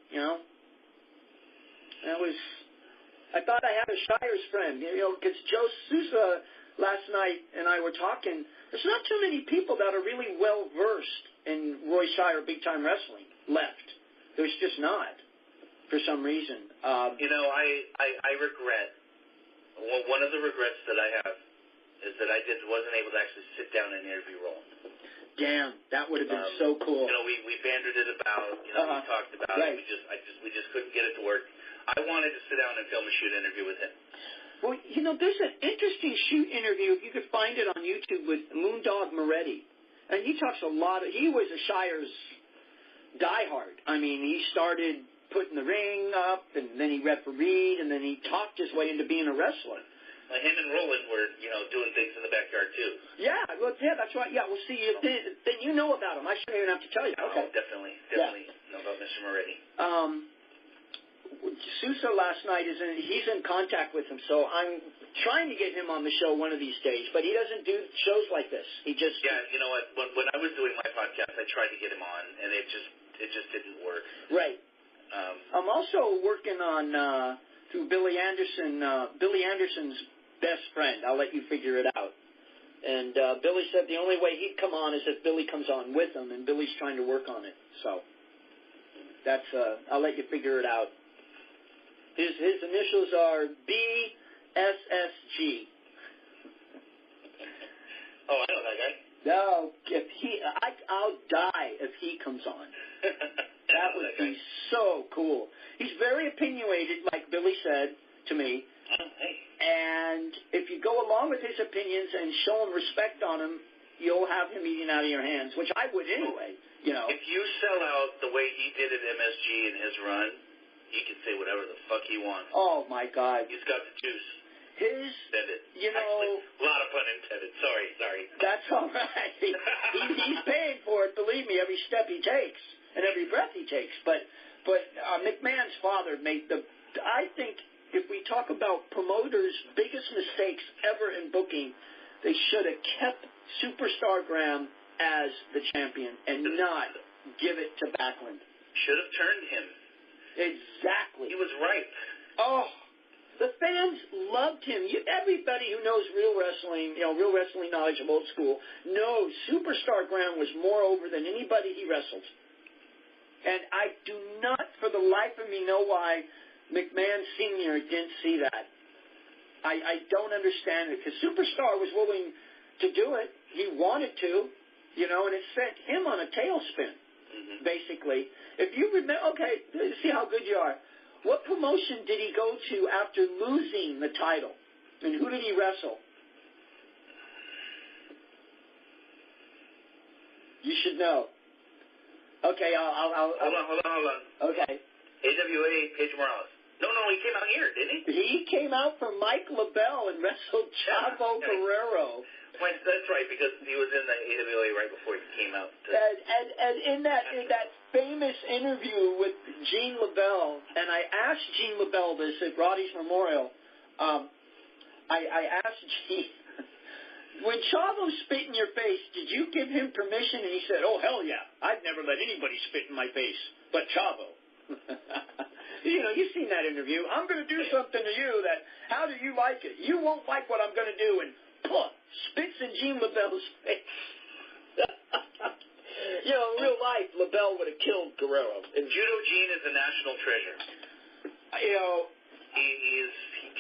I thought I had a Shire's friend, because Joe Sousa last night and I were talking. There's not too many people that are really well versed in Roy Shire big time wrestling left. There's just not, for some reason. I regret, one of the regrets that I have is that I wasn't able to actually sit down and interview Roland. Damn, that would have been so cool. We bantered it about, we talked about it. We just couldn't get it to work. I wanted to sit down and film a shoot interview with him. Well, there's an interesting shoot interview, if you could find it on YouTube, with Moondog Moretti. And he talks a lot he was a Shire's diehard. He started putting the ring up, and then he refereed, and then he talked his way into being a wrestler. Him and Roland were, doing things in the backyard, too. Yeah, that's right. Yeah, well, see, then you know about him. I shouldn't even have to tell you. Okay. Oh, definitely know about Mr. Moretti. Sousa last night he's in contact with him, so I'm trying to get him on the show one of these days, but he doesn't do shows like this. He just... Yeah, you know what? When I was doing my podcast, I tried to get him on, and it just didn't work. Right. I'm also working on, through Billy Anderson's best friend. I'll let you figure it out. And Billy said the only way he'd come on is if Billy comes on with him, and Billy's trying to work on it. So that's I'll let you figure it out. His initials are BSSG. Oh, I know that guy. No, I'll die if he comes on. That would be so cool. He's very opinionated, like Billy said to me. And if you go along with his opinions and show him respect on him, you'll have him eating out of your hands, which I would anyway. You know. If you sell out the way he did at MSG in his run, he can say whatever the fuck he wants. Oh my God. He's got the juice. You know, actually, a lot of pun intended. Sorry. That's all right. He's paying for it. Believe me, every step he takes and every breath he takes. But McMahon's father made I think if we talk about promoters' biggest mistakes ever in booking, they should have kept Superstar Graham as the champion and not give it to Backlund. Should have turned him. Exactly. He was right. Oh. The fans loved him. Everybody who knows real wrestling knowledge of old school, knows Superstar Graham was more over than anybody he wrestled. And I do not, for the life of me, know why McMahon Sr. didn't see that. I don't understand it, because Superstar was willing to do it. He wanted to, and it sent him on a tailspin, basically. If you remember, okay, see how good you are. What promotion did he go to after losing the title? And who did he wrestle? You should know. Okay, I'll Hold on. Okay. AWA, Paige Morales. No, he came out here, didn't he? He came out from Mike LaBelle and wrestled Chavo Guerrero. That's right, because he was in the AWA right before he came out. And in that famous interview with Gene LaBelle, and I asked Gene LaBelle this at Roddy's Memorial. I asked Gene, when Chavo spit in your face, did you give him permission? And he said, "Oh hell yeah, I'd never let anybody spit in my face, but Chavo." You've seen that interview. I'm going to do something to you that, how do you like it? You won't like what I'm going to do, and spits in Gene LaBelle's face. In real life, LaBelle would have killed Guerrero. And Judo Gene is a national treasure.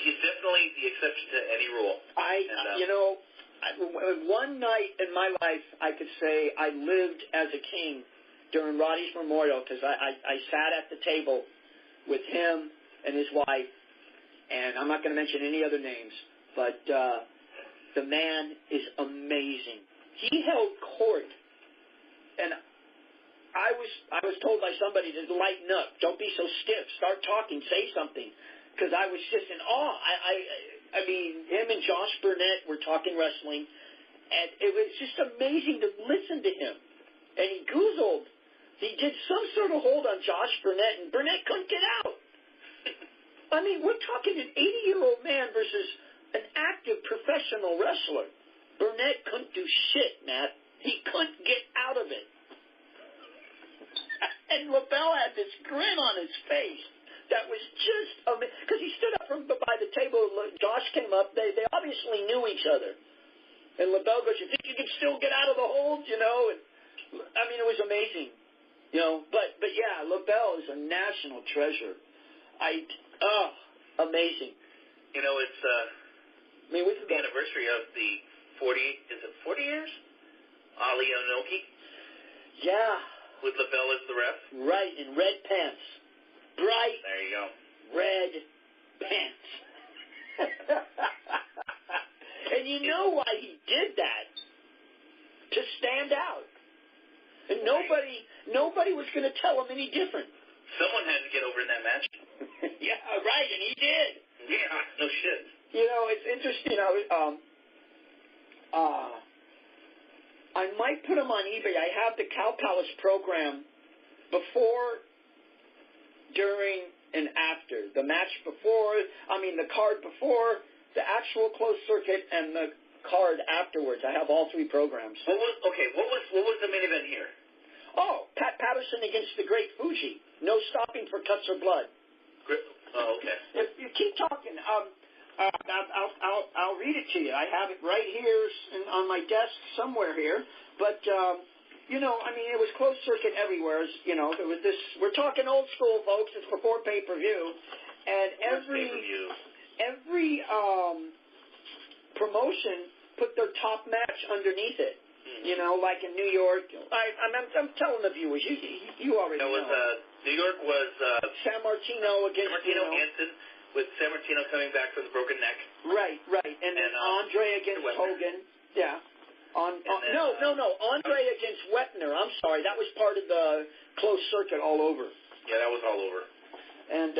He's definitely the exception to any rule. One night in my life, I could say I lived as a king during Roddy's Memorial, because I sat at the table with him and his wife, and I'm not going to mention any other names, but the man is amazing. He held court, and I was told by somebody to lighten up. Don't be so stiff. Start talking. Say something. Because I was just in awe. I mean, him and Josh Burnett were talking wrestling, and it was just amazing to listen to him. And he goozled. He did some sort of hold on Josh Burnett, and Burnett couldn't get out. I mean, we're talking an 80-year-old man versus an active professional wrestler. Burnett couldn't do shit, Matt. He couldn't get out of it. And LaBelle had this grin on his face that was just amazing. Because he stood up from by the table. Josh came up. They obviously knew each other. And LaBelle goes, "You think you can still get out of the hold?" And I mean, it was amazing. But yeah, LaBelle is a national treasure. Amazing. It's the anniversary of the 40 years? Ali Onoki? Yeah. With LaBelle as the ref? Right, in red pants. Bright. There you go. Red pants. And you know why he did that? To stand out. And nobody was going to tell him any different. Someone had to get over in that match. Yeah, right, and he did. Yeah, no shit. It's interesting. I might put them on eBay. I have the Cow Palace program before, during, and after. The match before, the card before, the actual closed circuit, and the card afterwards. I have all three programs. What was the main event here? Oh, Pat Patterson against the Great Fuji. No stopping for cuts or blood. Oh, okay. If you keep talking, I'll read it to you. I have it right here on my desk somewhere here. But, you know, I mean, it was closed circuit everywhere. You know, there was this. We're talking old school, folks. It's before pay-per-view. And every promotion put their top match underneath it. You know, like in New York. I'm telling the viewers. You already know. New York was San Martino against Hansen, with San Martino coming back from the broken neck. Right. And then Andre against Hogan. Yeah. Andre against Wepner. I'm sorry. That was part of the closed circuit all over. Yeah, that was all over. And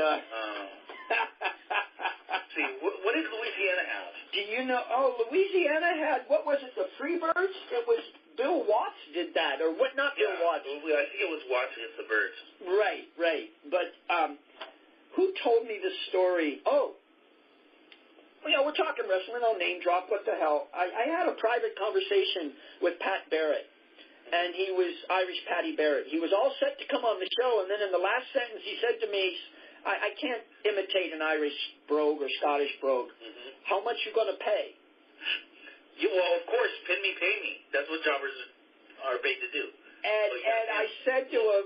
see, what did Louisiana have? Do you know? Oh, Louisiana had, what was it, the Freebirds? It was Bill Watts did that, or what? Not Bill Watts. I think it was Watts against the Birds. Right. But who told me this story? Oh, you know, we're talking wrestling. I'll name drop. What the hell? I had a private conversation with Pat Barrett, and he was Irish Patty Barrett. He was all set to come on the show, and then in the last sentence he said to me, I can't imitate an Irish brogue or Scottish brogue. Mm-hmm. How much you going to pay? Well, of course, pay me. That's what jobbers are paid to do. And I said to him,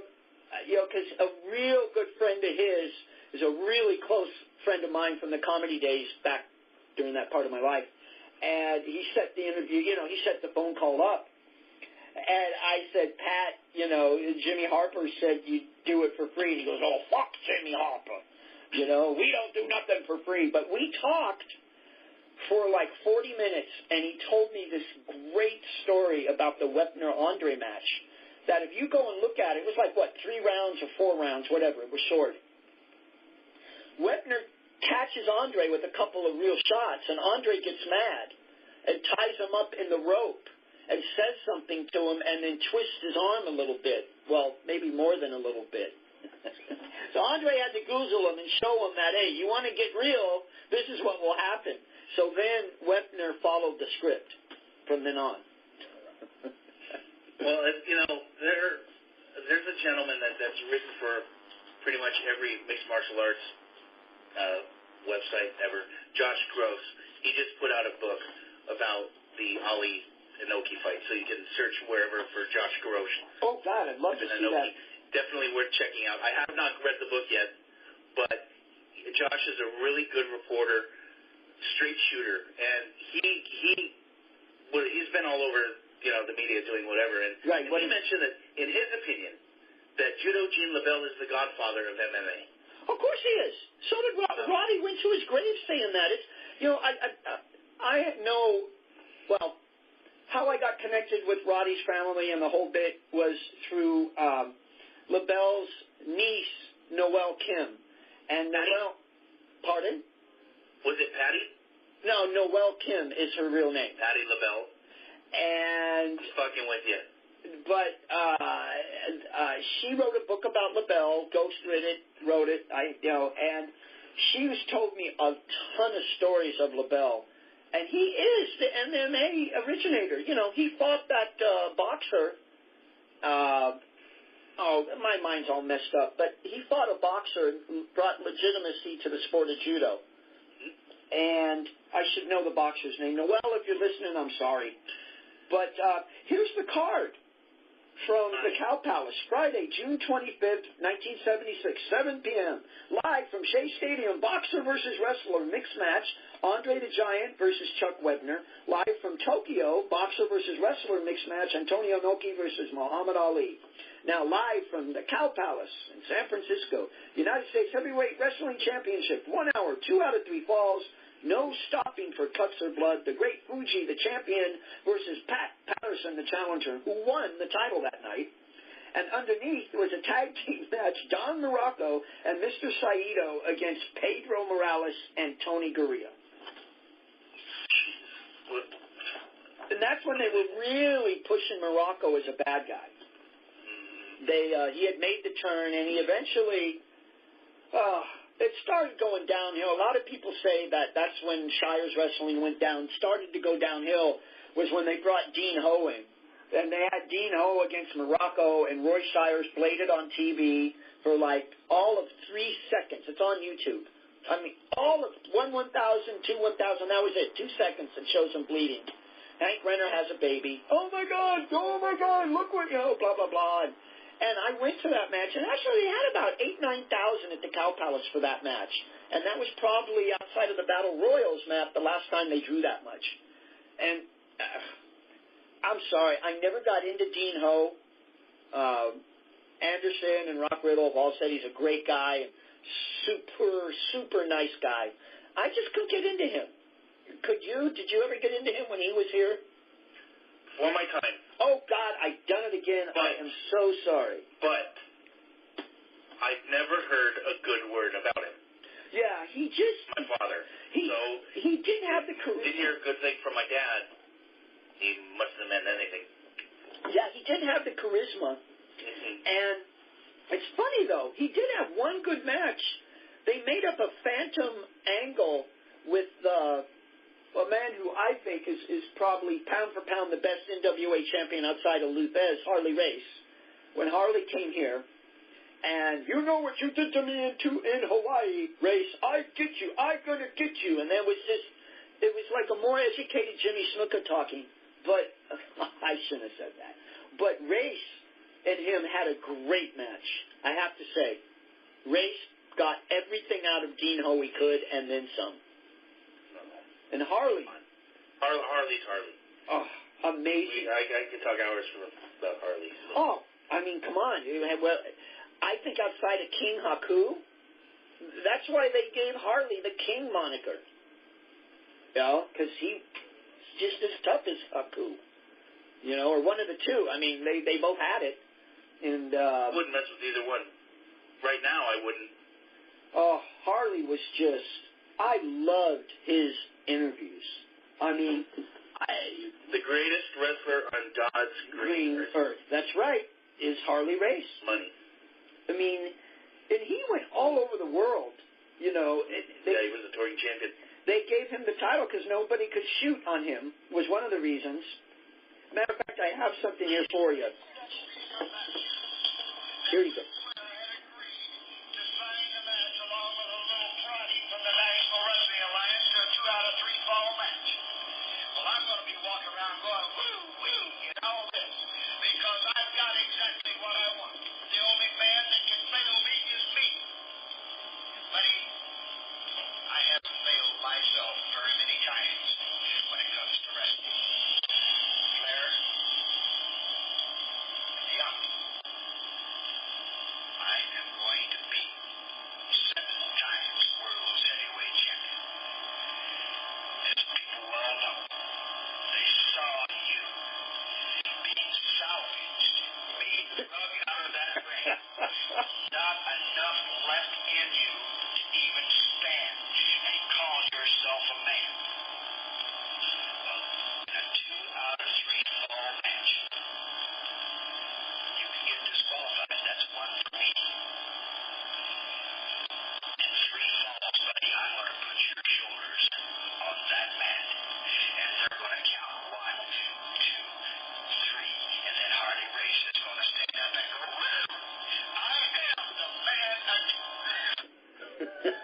you know, because a real good friend of his is a really close friend of mine from the comedy days back during that part of my life. And he set the interview, you know, he set the phone call up. And I said, Pat, you know, Jimmy Harper said you do it for free. And he goes, oh, fuck Jimmy Harper. You know, we don't do nothing for free. But we talked for like 40 minutes, and he told me this great story about the Wepner-Andre match, that if you go and look at it, it was like, 3 rounds or 4 rounds, whatever. It was short. Wepner catches Andre with a couple of real shots, and Andre gets mad and ties him up in the rope and says something to him and then twists his arm a little bit. Well, maybe more than a little bit. So Andre had to goozle him and show him that, hey, you want to get real, this is what will happen. So then Wepner followed the script from then on. Well, you know, there's a gentleman that's written for pretty much every mixed martial arts website ever, Josh Gross. He just put out a book about the Ali Inoki fight, so you can search wherever for Josh Gross. Oh, God, I'd love to see that. Definitely worth checking out. I have not read the book yet, but Josh is a really good reporter, straight shooter, and he's been all over, you know, the media doing whatever. And he mentioned that, in his opinion, that Judo Gene LaBelle is the godfather of MMA. Of course he is. So did Roddy went to his grave saying that. It's, you know, I know, well, how I got connected with Roddy's family and the whole bit was through LaBelle's niece, Noelle Kim. And Noelle, pardon? Was it Patty? No, Noelle Kim is her real name. Patty LaBelle. And I'm fucking with you. But she wrote a book about LaBelle, wrote it, and she's told me a ton of stories of LaBelle. And he is the MMA originator. You know, he fought that boxer. My mind's all messed up. But he fought a boxer and brought legitimacy to the sport of judo. And I should know the boxer's name. Noelle, if you're listening, I'm sorry. But here's the card from the Cow Palace, Friday, June 25th, 1976, 7 p.m. Live from Shea Stadium, boxer versus wrestler, mixed match, Andre the Giant versus Chuck Wepner. Live from Tokyo, boxer versus wrestler, mixed match, Antonio Inoki versus Muhammad Ali. Now live from the Cow Palace in San Francisco, United States Heavyweight Wrestling Championship, 1 hour, 2 out of 3 falls. No stopping for cuts or blood. The Great Fuji, the champion, versus Pat Patterson, the challenger, who won the title that night. And underneath was a tag team match, Don Morocco and Mr. Saito against Pedro Morales and Tony Gurria. And that's when they were really pushing Morocco as a bad guy. He had made the turn, and he eventually... it started going downhill. A lot of people say that that's when Shire's Wrestling went down. Started to go downhill was when they brought Dean Ho in. And they had Dean Ho against Morocco, and Roy Shires played it on TV for like all of 3 seconds. It's on YouTube. I mean, all of 1,000, 2 1,000, that was it. 2 seconds and shows him bleeding. Hank Renner has a baby. Oh my God, look what, blah, blah, blah. And I went to that match, and actually they had about 8,000, 9,000 at the Cow Palace for that match. And that was probably outside of the Battle Royals, Matt, the last time they drew that much. And I'm sorry, I never got into Dean Ho. Anderson and Rock Riddle have all said he's a great guy, super, super nice guy. I just couldn't get into him. Could you? Did you ever get into him when he was here? For my time. Oh, God, I've done it again. I am so sorry. But I've never heard a good word about him. Yeah, he just... My father. He didn't have the charisma. Didn't hear a good thing from my dad. He must have meant anything. Yeah, he didn't have the charisma. Mm-hmm. And it's funny, though. He did have one good match. They made up a phantom angle with a man who I think is probably pound for pound the best NWA champion outside of Luthez, Harley Race. When Harley came here, and you know what you did to me in Hawaii, Race, I get you, I'm going to get you. And there was it was like a more educated Jimmy Snuka talking. But I shouldn't have said that. But Race and him had a great match, I have to say. Race got everything out of Dean Ho he could, and then some. And Harley. Harley's Harley. Oh, amazing. I could talk hours about Harley. So. Oh, I mean, come on. Well, I think outside of King Haku, that's why they gave Harley the King moniker. Because he's just as tough as Haku. Or one of the two. I mean, they both had it. And I wouldn't mess with either one. Right now, I wouldn't. Oh, Harley was just... I loved his interviews. I mean... The greatest wrestler on God's green earth. That's right, is Harley Race. Money. I mean, and he went all over the world, he was a touring champion. They gave him the title because nobody could shoot on him, was one of the reasons. Matter of fact, I have something here for you. Here you go.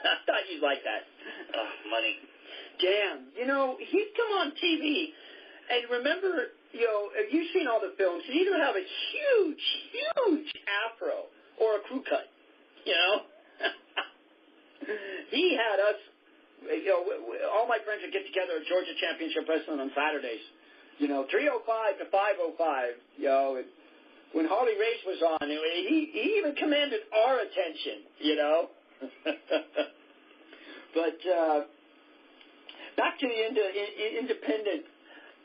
I thought you'd like that. Money. Damn. He'd come on TV, and remember, you've seen all the films, he'd either have a huge, huge afro or a crew cut, He had us, all my friends would get together at Georgia Championship Wrestling on Saturdays, 3:05 to 5:05, when Harley Race was on, he even commanded our attention, But back to the independent.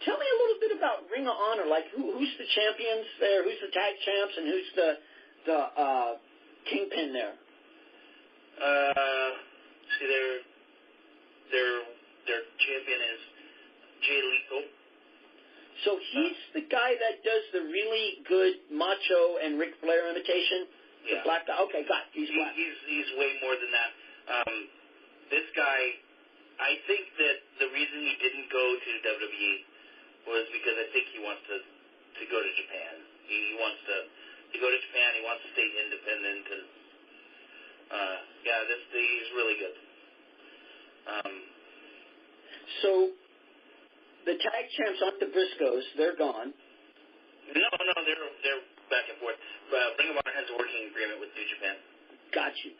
Tell me a little bit about Ring of Honor. Like who's the champions there? Who's the tag champs, and who's the kingpin there? See, their champion is Jay Lethal. So he's the guy that does the really good Macho and Ric Flair imitation. The black guy. Okay, got it. He's black. He's way more than that. This guy, I think that the reason he didn't go to WWE was because I think he wants to go to Japan. He wants to go to Japan. He wants to stay independent. And he's really good. So the tag champs aren't the Briscoes. They're gone. No, they're back and forth. Ring of Honor has a working agreement with New Japan. Got you.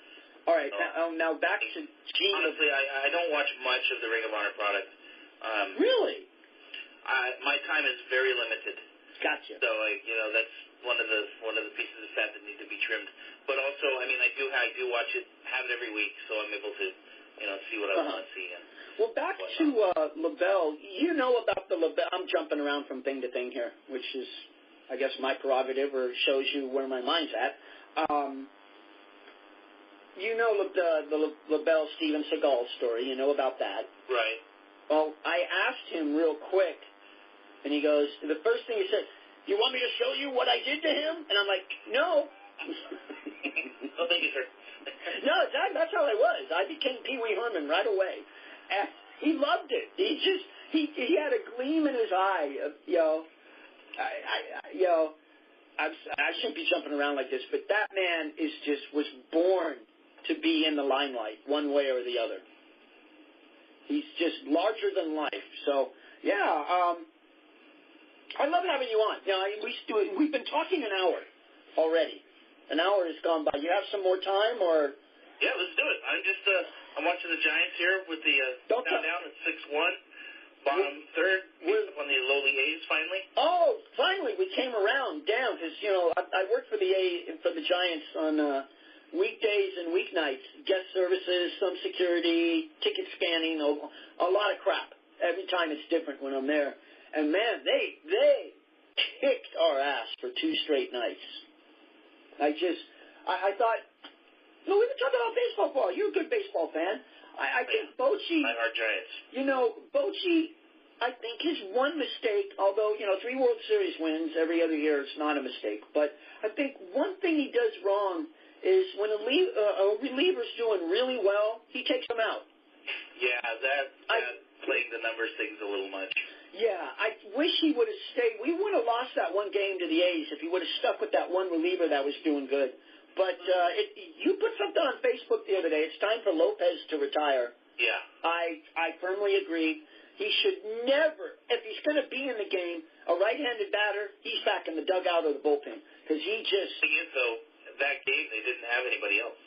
All right, now back to Gene. Honestly, I don't watch much of the Ring of Honor product. Really? My time is very limited. Gotcha. So, that's one of the pieces of fat that need to be trimmed. But also, I do watch it, have it every week, so I'm able to, see what I want to see. Well, back to LaBelle. You know about the LaBelle. I'm jumping around from thing to thing here, which is, I guess, my prerogative, or shows you where my mind's at. You know the LaBelle Steven Seagal story. You know about that. Right. Well, I asked him real quick, and he goes, the first thing he said, "You want me to show you what I did to him?" And I'm like, "No." Oh, thank you, sir. No, that's how I was. I became Pee Wee Herman right away. And he loved it. He had a gleam in his eye of, I shouldn't be jumping around like this, but that man was born to be in the limelight one way or the other. He's just larger than life. So, yeah, I love having you on. We've been talking an hour already. An hour has gone by. You have some more time, or? Yeah, let's do it. I'm watching the Giants here with the down at 6-1, bottom third, up on the lowly A's finally. Oh, finally we came around. Damn, because I worked for the Giants on weekdays and weeknights, guest services, some security, ticket scanning, a lot of crap. Every time it's different when I'm there. And man, they kicked our ass for 2 straight nights. I thought, no, we've been talking about baseball for a while. You're a good baseball fan. I think Bochy, I heart Giants. Bochy, I think his one mistake, although, 3 World Series wins every other year, it's not a mistake. But I think one thing he does wrong is when a reliever's doing really well, he takes them out. Yeah, that playing the numbers things a little much. Yeah, I wish he would have stayed. We would have lost that one game to the A's if he would have stuck with that one reliever that was doing good. But you put something on Facebook the other day. It's time for Lopez to retire. Yeah. I firmly agree. He should never, if he's going to be in the game, a right-handed batter, he's back in the dugout or the bullpen. Because he just... The thing is, though, that game they didn't have anybody else.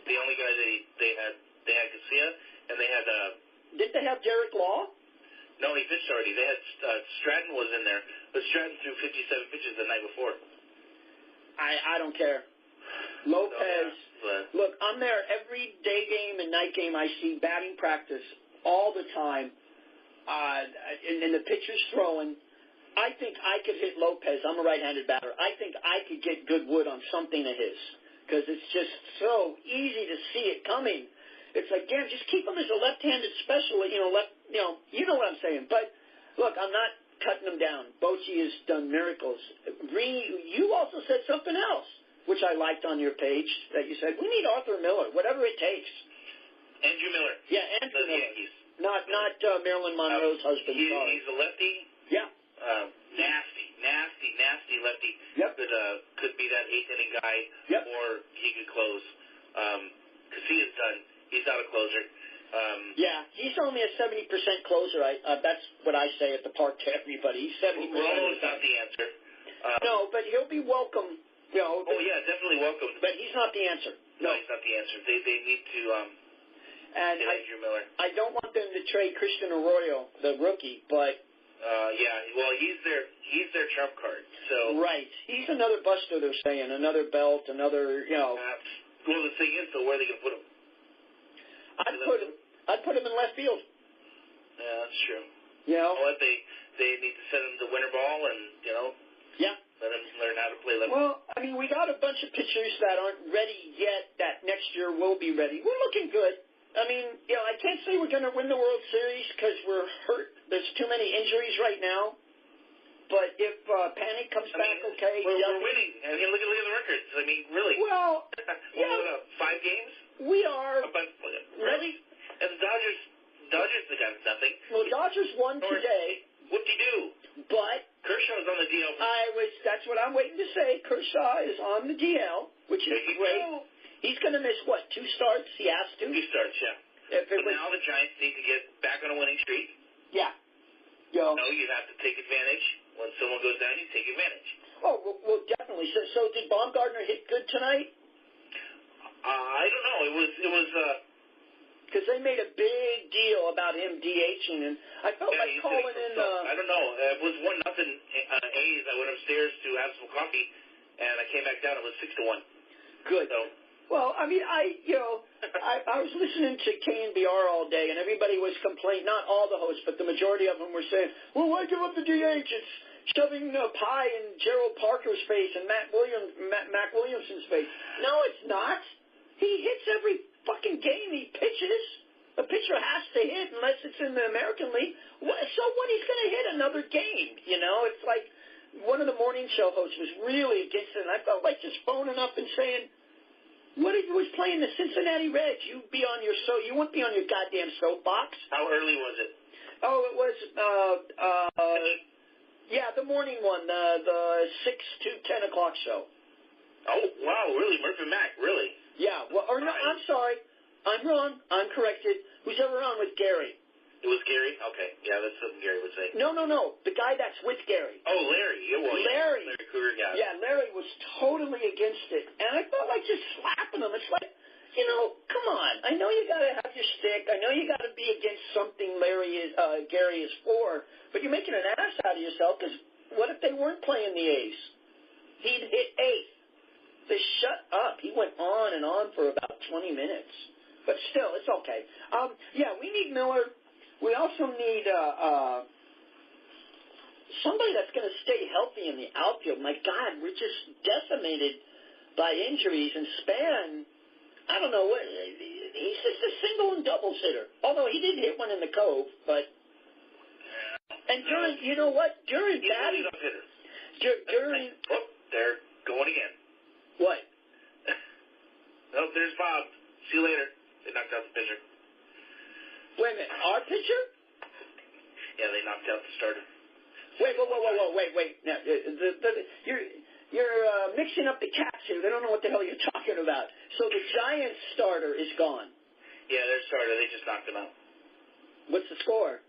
The only guy they had Garcia, and they had... Didn't they have Derek Law? No, he pitched already. They had Stratton was in there, but Stratton threw 57 pitches the night before. I don't care. Lopez, look, I'm there every day game and night game. I see batting practice all the time, and the pitcher's throwing. I think I could hit Lopez. I'm a right-handed batter. I think I could get good wood on something of his because it's just so easy to see it coming. It's like, damn, just keep him as a left-handed specialist, you know what I'm saying. But, look, I'm not cutting him down. Bochy has done miracles. You also said something else, which I liked on your page, that you said, we need Arthur Miller, whatever it takes. Andrew Miller. Yeah, Andrew Miller. Yankees. Not Marilyn Monroe's husband. He's a lefty. Yeah. Nasty lefty. Yep. Could be that 8th-inning guy, yep. Or he could close. Because he is done. He's not a closer. Yeah, he's only a 70% closer. That's what I say at the park to everybody. He's 70%. Romo's not the answer. No, but he'll be welcome. Oh, yeah, definitely welcome. But he's not the answer. No, he's not the answer. They need to get Andrew Miller. I don't want them to trade Christian Arroyo, the rookie, but... he's their trump card. So right. He's another buster, they're saying. Another belt, another, well, the thing is, though, where are they going to put him? I'd put him in left field. Yeah, that's true. What they need to send him the winter ball and yeah, let him learn how to play left. Well, I mean, we got a bunch of pitchers that aren't ready yet. That next year will be ready. We're looking good. I mean, I can't say we're going to win the World Series because we're hurt. There's too many injuries right now. But if Panic comes back, okay, we're winning. I mean, look at the records. I mean, really. Well, yeah. 5 games. We are. Really? And the Dodgers they got nothing. Well, Dodgers won today. What'd he do? But Kershaw's on the DL. That's what I'm waiting to say. Kershaw is on the DL, which is great. He's going to miss, 2 starts? He has to? 2 starts, yeah. now the Giants need to get back on a winning streak. Yeah. No, you have to take advantage. When someone goes down, you take advantage. Oh, well definitely. So did Baumgartner hit good tonight? I don't know. It was. Because they made a big deal about him DHing, and I felt like calling in. I don't know. It was 1-0 A's. I went upstairs to have some coffee, and I came back down. It was 6-1. Good. So. Well, I mean, I was listening to KNBR all day, and everybody was complaining. Not all the hosts, but the majority of them were saying, "Well, why give up the DH? It's shoving pie in Gerald Parker's face and Mac Williamson's face." No, it's not. He hits every fucking game he pitches. A pitcher has to hit unless it's in the American League. So what? He's going to hit another game. It's like one of the morning show hosts was really against it, and I felt like just phoning up and saying, "What if he was playing the Cincinnati Reds? You wouldn't be on your goddamn soapbox." How early was it? Oh, it was the morning one, the 6 to 10 o'clock show. Oh wow, really, Murphy Mac, really? Yeah. Well, or no, I'm sorry, I'm wrong. I'm corrected. Who's ever on with Gary? It was Gary? Okay. Yeah, that's something Gary would say. No. The guy that's with Gary. Oh, Larry. Yeah, well, Larry. Larry Cougar guy. Yeah, Larry was totally against it. And I felt like just slapping him. It's like, come on. I know you got to have your stick. I know you got to be against something Gary is for. But you're making an ass out of yourself because what if they weren't playing the A's? He'd hit eighth. They shut up. He went on and on for about 20 minutes. But still, it's okay. We need Miller. We also need somebody that's going to stay healthy in the outfield. My God, we're just decimated by injuries. And Span, I don't know, he's just a single and doubles hitter. Although he did hit one in the Cove, but... And during batting... During... Oh, they're going again. What? Oh, there's Bob. See you later. They knocked out the pitcher. Wait a minute. Our pitcher? Yeah, they knocked out the starter. Wait. Now, you're mixing up the cats here. They don't know what the hell you're talking about. So the Giants starter is gone. Yeah, their starter. They just knocked him out. What's the score?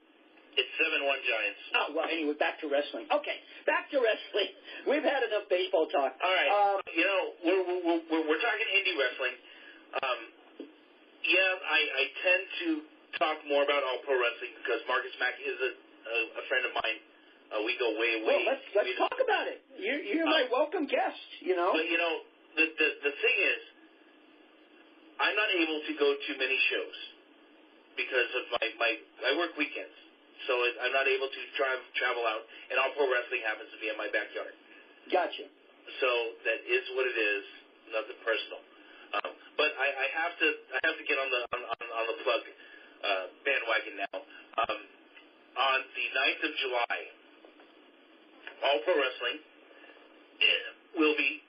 It's 7-1 Giants. Oh, well, anyway, back to wrestling. Okay, back to wrestling. We've had enough baseball talk. All right. We're talking indie wrestling. I tend to talk more about All Pro Wrestling because Marcus Mack is a friend of mine. We go way. Well, let's talk about it. You're my welcome guest, But, the thing is, I'm not able to go to many shows because of I work weekends. So I'm not able to travel out, and All Pro Wrestling happens to be in my backyard. Gotcha. So that is what it is. Nothing personal. But I have to get on the plug bandwagon now. On the 9th of July, All Pro Wrestling will be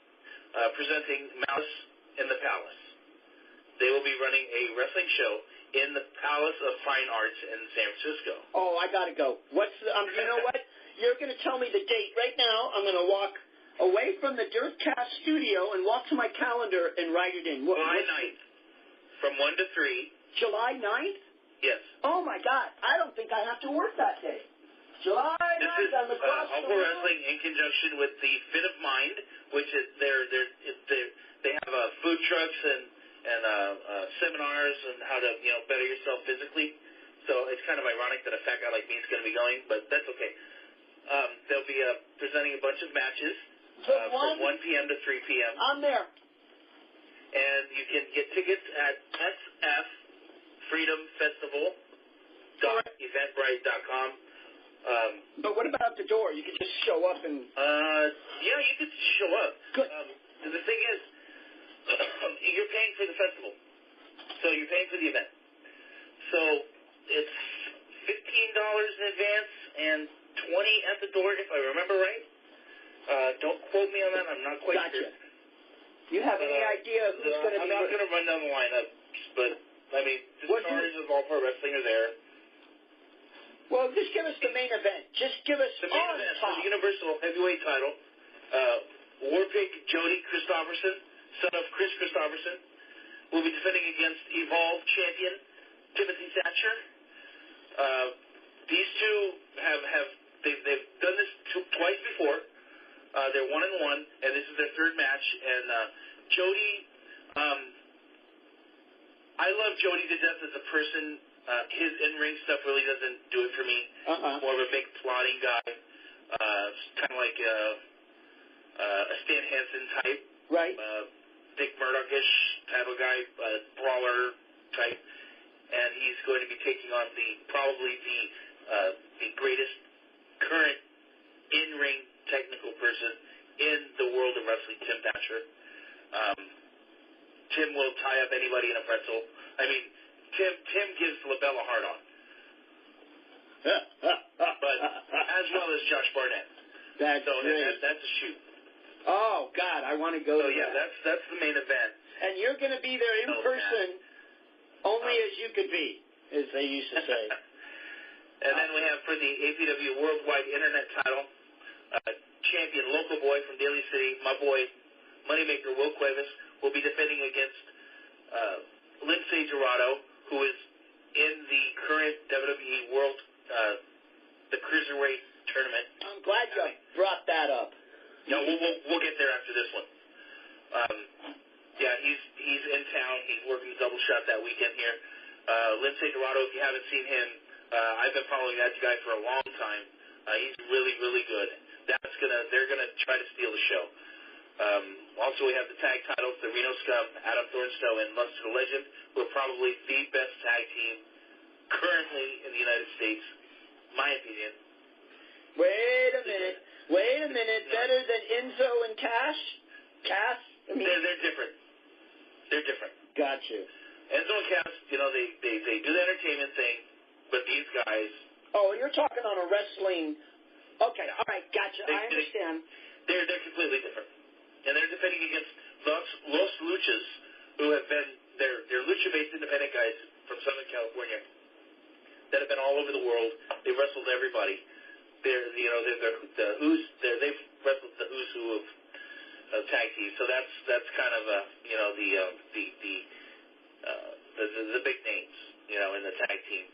presenting Malice in the Palace. They will be running a wrestling show in the Palace of Fine Arts in San Francisco. Oh, I gotta go. You know what? You're gonna tell me the date right now. I'm gonna walk away from the Derfcast studio and walk to my calendar and write it in. July 9th, from 1 to 3. July 9th? Yes. Oh my God! I don't think I have to work that day. July 9th on the cross. All Pro Wrestling in conjunction with the Fit of Mind, which is they have food trucks and seminars on how to better yourself physically. So it's kind of ironic that a fat guy like me is going to be going, but that's okay. They'll be presenting a bunch of matches from 1 p.m. to 3 p.m. I'm there. And you can get tickets at sffreedomfestival.eventbrite.com. But what about the door? You can just show up and... Yeah, you could show up. Good. The thing is, you're paying for the festival. So you're paying for the event. So it's $15 in advance and $20 at the door, if I remember right. Don't quote me on that. I'm not quite sure. You have any idea who's going to be... I'm not going to run down the lineup, but, the stars of All Pro Wrestling are there. Well, just give us the main event. Just give us the main event for the Universal Heavyweight title. Warpig Jody Christopherson, son of Chris Christopherson, will be defending against Evolve champion Timothy Thatcher. These two they've done this twice before. They're 1-1, and this is their third match. And Jody, I love Jody to death as a person. His in-ring stuff really doesn't do it for me. More of a big plotting guy, kind of like a Stan Hansen type, right? Dick Murdoch-ish type of guy, brawler type, and he's going to be taking on probably the greatest current in-ring technical person in the world of wrestling, Tim Thatcher. Tim will tie up anybody in a pretzel. I mean, Tim gives LaBelle a hard on. But as well as Josh Barnett. That's great. That's a shoot. Oh God, I want to go. So yeah, that's the main event. And you're going to be there in person, only as you could be, as they used to say. And then we have for the APW Worldwide Internet title, champion local boy from Daly City, my boy Moneymaker Will Cuevas, will be defending against Lindsay Dorado, who is in the current WWE World, the Cruiserweight tournament. I'm glad you brought that up. No, we'll get there after this one. Yeah, he's in town. He's working the double shot that weekend here. Lindsay Dorado, if you haven't seen him, I've been following that guy for a long time. He's really, really good. They're gonna try to steal the show. Also, we have the tag titles: the Reno Scum, Adam Thornstowe, and Luster the Legend, who are probably the best tag team currently in the United States, my opinion. Wait a minute. Better than Enzo and Cass? I mean, they're different. They're different. Got you. Enzo and Cass, they do the entertainment thing, but these guys. Oh, you're talking on a wrestling. Okay, all right, gotcha. I understand. They're completely different, and they're defending against Los Luchas, who have been they're lucha-based independent guys from Southern California that have been all over the world. They've wrestled everybody. They've wrestled the who's who of tag teams. So that's kind of the big names in the tag team.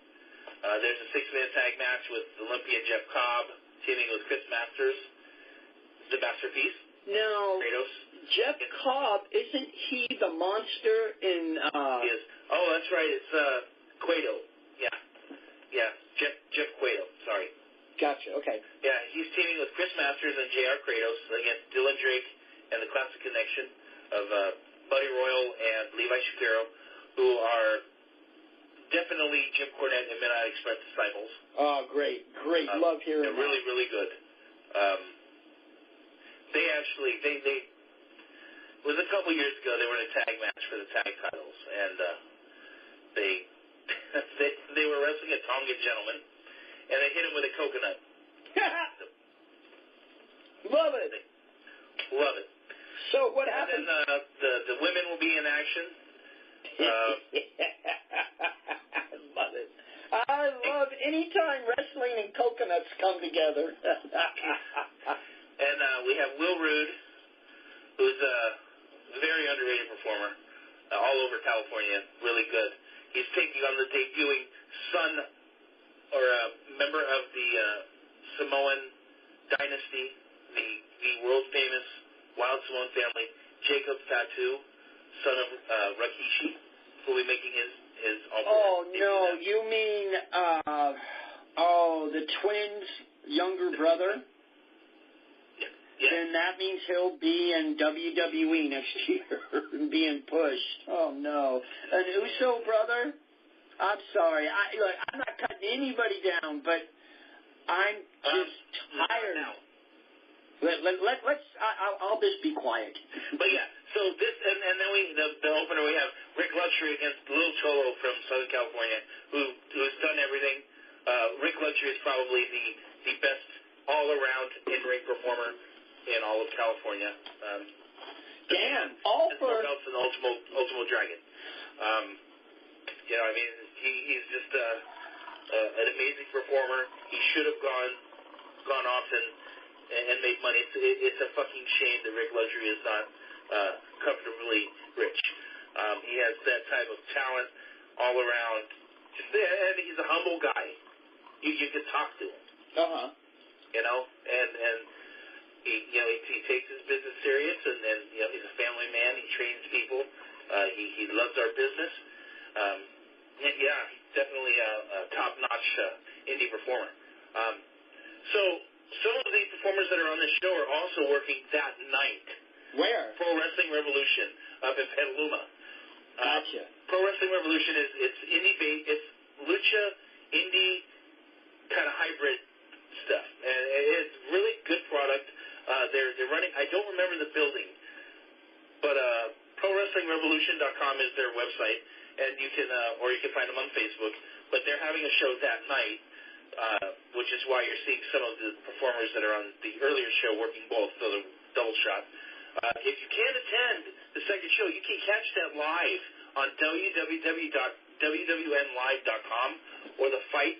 There's a 6-man tag match with Olympian Jeff Cobb teaming with Chris Masters, the Masterpiece. No, Kratos. Jeff Cobb, isn't he the monster in? He is. Oh, that's right. It's Cueto. Yeah. Jeff Cueto. Sorry. Gotcha. Okay. Yeah, he's teaming with Chris Masters and J.R. Kratos against Dylan Drake and the Classic Connection of Buddy Royal and Levi Shapiro, who are definitely Jim Cornette and Midnight Express disciples. Oh, great. Love hearing they're really, really good. It was a couple years ago, they were in a tag match for the tag titles, and they were wrestling a Tongan gentleman, and they hit him with a coconut. Love it. Love it. So what happened? And then the women will be in action. Love it. I love anytime wrestling and coconuts come together. And we have Will Rude, who's a very underrated performer all over California, really good. He's taking on the debuting son or a member of the Samoan dynasty, the world-famous Wild Samoan family, Jacob Fatu, son of Rikishi, who will be making his Oh, no, you mean, the twins' younger brother? Yeah. Then that means he'll be in WWE next year and being pushed. Oh, no. An Uso brother? I'm sorry. Look, I'm not cutting anybody down, but I'm just tired. I'll just be quiet. But yeah, so this, and then the opener we have Rick Luxury against Lil Cholo from Southern California, who's done everything. Rick Luxury is probably the best all-around in-ring performer in all of California. All for an Ultimo Dragon. He's just an amazing performer. He should have gone off and made money. It's a fucking shame that Rick Luxury is not comfortably rich. He has that type of talent all around. And he's a humble guy. You can talk to him. You know, and he takes his business serious, and he's a family man. He trains people. He loves our business. He's definitely a top-notch indie performer. So some of the performers that are on this show are also working that night. Where? Pro Wrestling Revolution up in Petaluma. Gotcha. Pro Wrestling Revolution it's indie-based. It's lucha, indie, kind of hybrid stuff, and it's really good product. They're running. I don't remember the building, but ProWrestlingRevolution.com is their website, and you can find them on Facebook. But they're having a show that night, which is why you're seeing some of the performers that are on the earlier show working both, so the double shot. If you can't attend the second show, you can catch that live on www.wwnlive.com or the Fight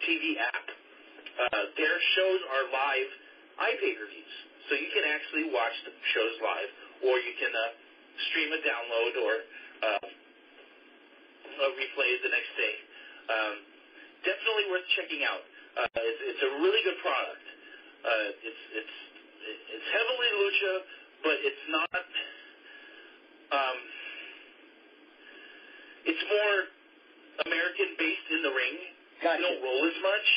TV app. Their shows are live iPay-per-views, so you can actually watch the shows live, or you can stream a download or a replay the next day. Definitely worth checking out. It's a really good product. It's heavily lucha, but it's not. It's more American-based in the ring. Gotcha. They don't roll as much.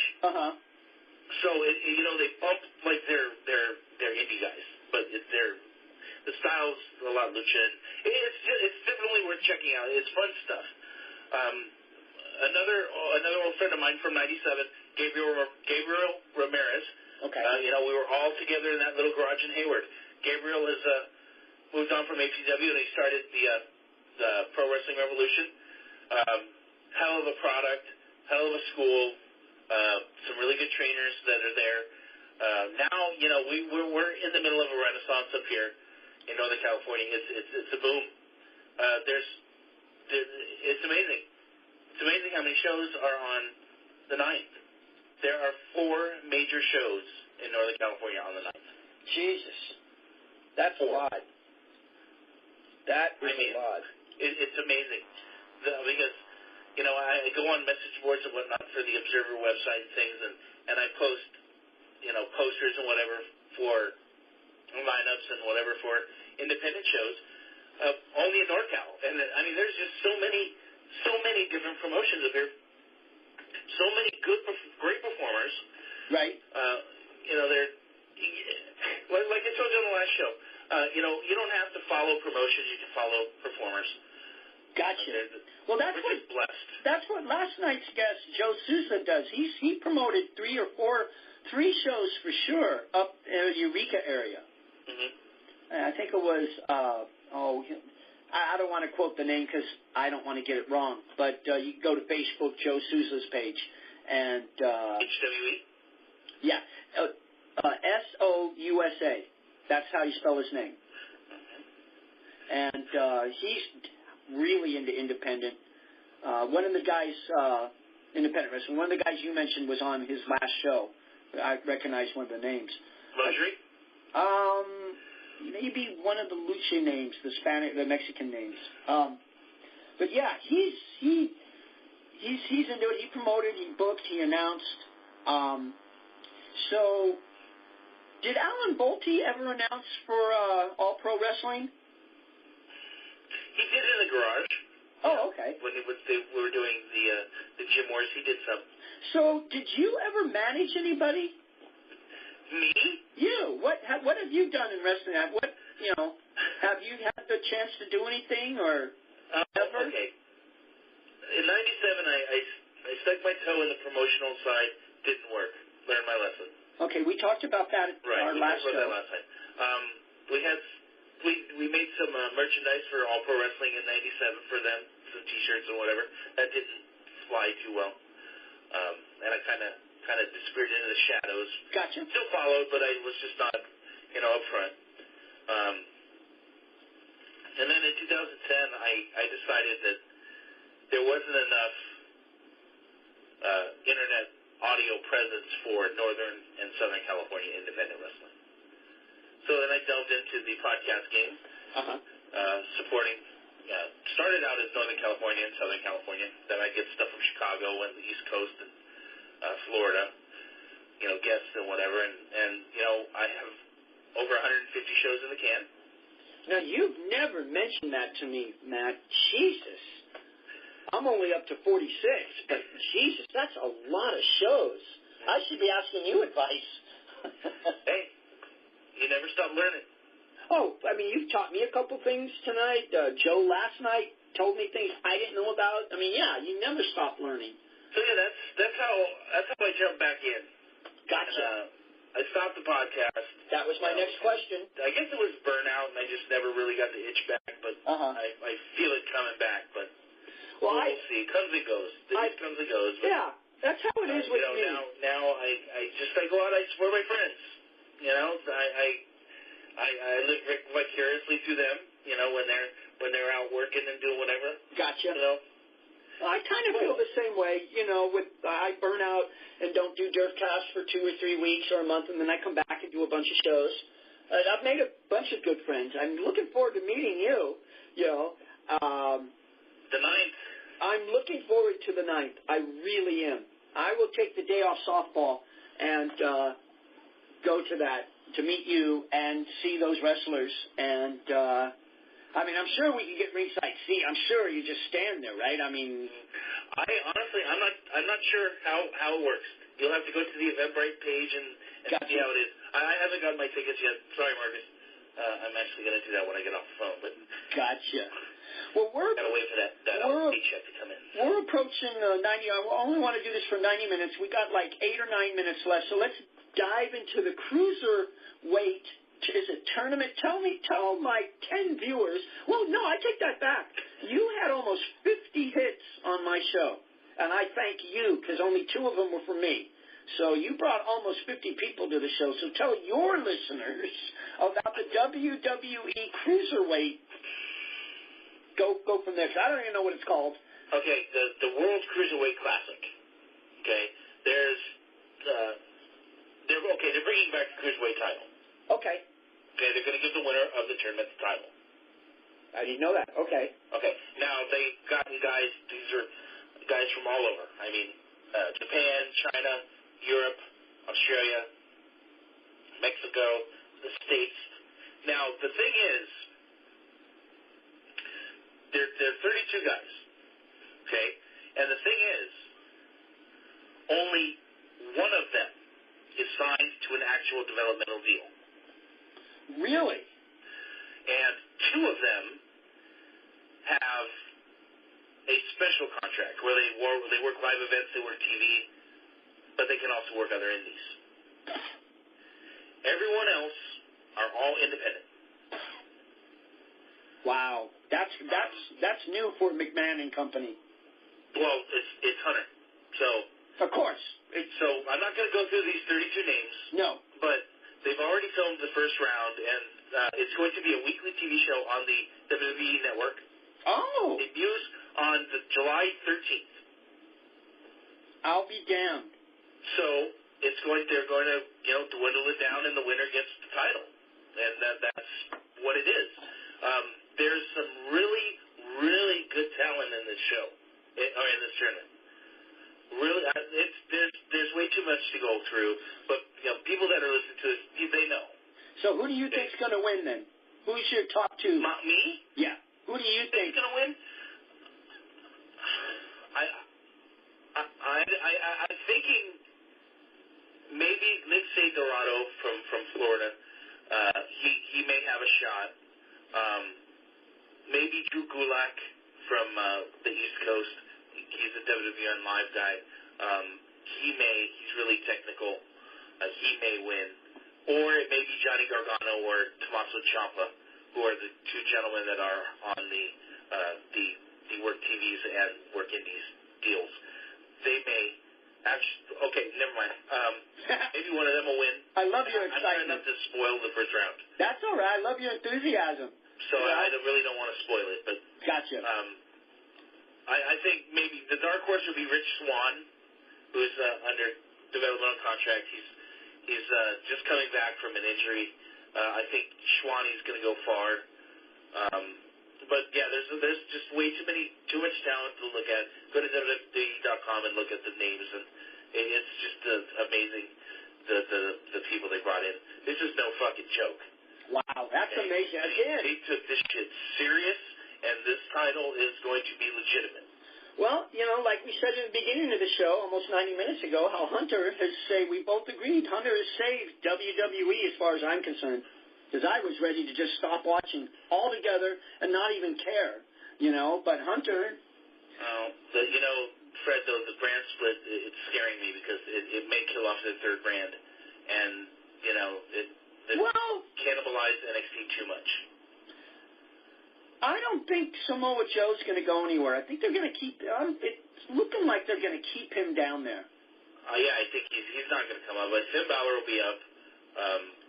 So they bump like they're indie guys, but the style's a lot lucha. It's definitely worth checking out. It's fun stuff. Another old friend of mine from '97, Gabriel Ramirez. Okay. We were all together in that little garage in Hayward. Gabriel has moved on from APW, and he started the Pro Wrestling Revolution. Hell of a product, hell of a school, some really good trainers that are there. Now, we're in the middle of a renaissance up here in Northern California. It's a boom. It's amazing. It's amazing how many shows are on the 9th. There are 4 major shows in Northern California on the 9th. Jesus. That's a lot. That is a lot. It's amazing. Because, I go on message boards and whatnot for the Observer website and things, and I post, posters and whatever for lineups and whatever for independent shows, only in NorCal. And, there's just so many different promotions up here. So many great performers. Right. They're, like I told you on the last show, you don't have to follow promotions, you can follow performers. Gotcha. Well, that's what last night's guest, Joe Sousa, does. He promoted 3 shows for sure up in the Eureka area. Mm-hmm. I think it was, I don't want to quote the name because I don't want to get it wrong, but you can go to Facebook, Joe Sousa's page, and HWE? Yeah, SOUSA. That's how you spell his name. And he's really into independent. One of the guys, independent wrestling, one of the guys you mentioned was on his last show. I recognize one of the names. Luxury? Maybe one of the lucha names, the Mexican names. But yeah, he's into it. He promoted, he booked, he announced. So, did Alan Bolte ever announce for All Pro Wrestling? He did it in the garage. Oh, okay. When we were doing the Gym Wars, he did some. So, did you ever manage anybody? Me? You. What have you done in wrestling? Have you had the chance to do anything or ever? Okay. In '97, I stuck my toe in the promotional side. Didn't work. Learned my lesson. Okay, we talked about that at our last show. Right, we talked about that last time. We made some merchandise for All Pro Wrestling in '97 for them, some T-shirts and whatever. That didn't fly too well, and I kind of disappeared into the shadows. Gotcha. Still followed, but I was just not, up front. And then in 2010, I decided that there wasn't enough internet audio presence for Northern and Southern California independent wrestling. So then I delved into the podcast game, supporting, started out as Northern California and Southern California. Then I get stuff from Chicago and the East Coast and Florida, guests and whatever. And I have over 150 shows in the can. Now, you've never mentioned that to me, Matt. Jesus. I'm only up to 46, but Jesus, that's a lot of shows. I should be asking you advice. Hey, you never stop learning. Oh, I mean, you've taught me a couple things tonight. Joe last night told me things I didn't know about. I mean, yeah, you never stop learning. So yeah, that's how I jump back in. Gotcha. And, I stopped the podcast. That was my next question. I guess it was burnout, and I just never really got the itch back. But I feel it coming back. But we'll see. It comes and goes. It comes and goes. But, yeah, that's how it is with me. Now I go out. I support my friends. I live vicariously through them. When they're out working and doing whatever. Gotcha. I kind of feel the same way, I burn out and don't do Derfcast for 2 or 3 weeks or a month, and then I come back and do a bunch of shows. I've made a bunch of good friends. I'm looking forward to meeting you, The 9th. I'm looking forward to the 9th. I really am. I will take the day off softball and go to that to meet you and see those wrestlers. And, I'm sure we can get ringside seat. I'm sure you just stand there, right? I honestly, I'm not sure how it works. You'll have to go to the Eventbrite page and gotcha. See how it is. I haven't gotten my tickets yet. Sorry, Marcus. I'm actually going to do that when I get off the phone. But gotcha. Well, gotta wait for that paycheck to come in. We're approaching 90. I only want to do this for 90 minutes. We got like 8 or 9 minutes left, so let's dive into the cruiserweight. Is it tournament? Tell my 10 viewers. Well, no, I take that back. You had almost 50 hits on my show, and I thank you because only 2 of them were for me. So you brought almost 50 people to the show. So tell your listeners about the WWE Cruiserweight. Go from there, because I don't even know what it's called. Okay, the World Cruiserweight Classic. Okay, they're bringing back the Cruiserweight title. Okay, they're going to give the winner of the tournament the title. I didn't know that. Okay. Now, they've gotten guys, these are guys from all over. Japan, China, Europe, Australia, Mexico, the States. Now, the thing is, they're 32 guys, okay? And the thing is, only one of them is signed to an actual developmental deal. Really? And 2 of them have a special contract where they work live events, they work TV, but they can also work other indies. Everyone else are all independent. Wow, that's new for McMahon and Company. Well, it's Hunter, so of course. So I'm not going to go through these 32 names. No, but they've already filmed the first round, and it's going to be a weekly TV show on the WWE Network. Oh. Debuts on July 13th. I'll be damned. So they're going to dwindle it down, and the winner gets the title, and that's what it is. There's some really, really good talent in this show, or in this tournament. Really, there's way too much to go through, but people that are listening to this, they know. So who do you think's going to win then? Who's your top 2? Me? Yeah. Who do you think is going to win? I'm thinking maybe Lindsay Dorado from Florida. He may have a shot. Maybe Drew Gulak from the East Coast. He's a WWE Live guy. He's really technical. He may win. Or it may be Johnny Gargano or Tommaso Ciampa, who are the 2 gentlemen that are on the Work TVs and Work Indies deals. They may actually... Okay, never mind. Maybe one of them will win. I love your excitement. I'm trying not to spoil the first round. That's all right. I love your enthusiasm. So I really don't want to spoil it. But gotcha. I think maybe the dark horse would be Rich Swann, who's under developmental contract. He's just coming back from an injury. I think Schwanni's going to go far. But yeah, there's just way too much talent to look at. Go to WWE.com and look at the names, and it's just amazing the people they brought in. This is no fucking joke. Wow, that's amazing. Again, they took this shit serious, and this title is going to be legitimate. Well, like we said in the beginning of the show, almost 90 minutes ago, how Hunter has we both agreed, Hunter has saved WWE as far as I'm concerned. Because I was ready to just stop watching altogether and not even care, But Hunter... Fred, though, the brand split, it's scaring me because it may kill off the third brand. And, it cannibalized NXT too much. I don't think Samoa Joe's going to go anywhere. I think they're going to keep... it's looking like they're going to keep him down there. Yeah, I think he's not going to come up. But Finn Balor will be up.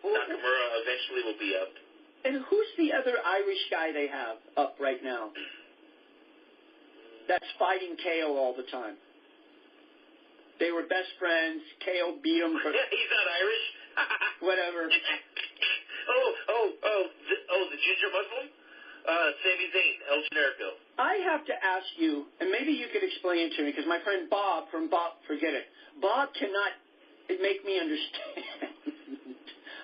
Nakamura eventually will be up. And who's the other Irish guy they have up right now? That's fighting KO all the time. They were best friends. KO beat him. He's not Irish? Whatever. The ginger Muslim? Sami Zayn, El Generico. I have to ask you, and maybe you could explain it to me, because my friend Bob forget it. Bob cannot make me understand.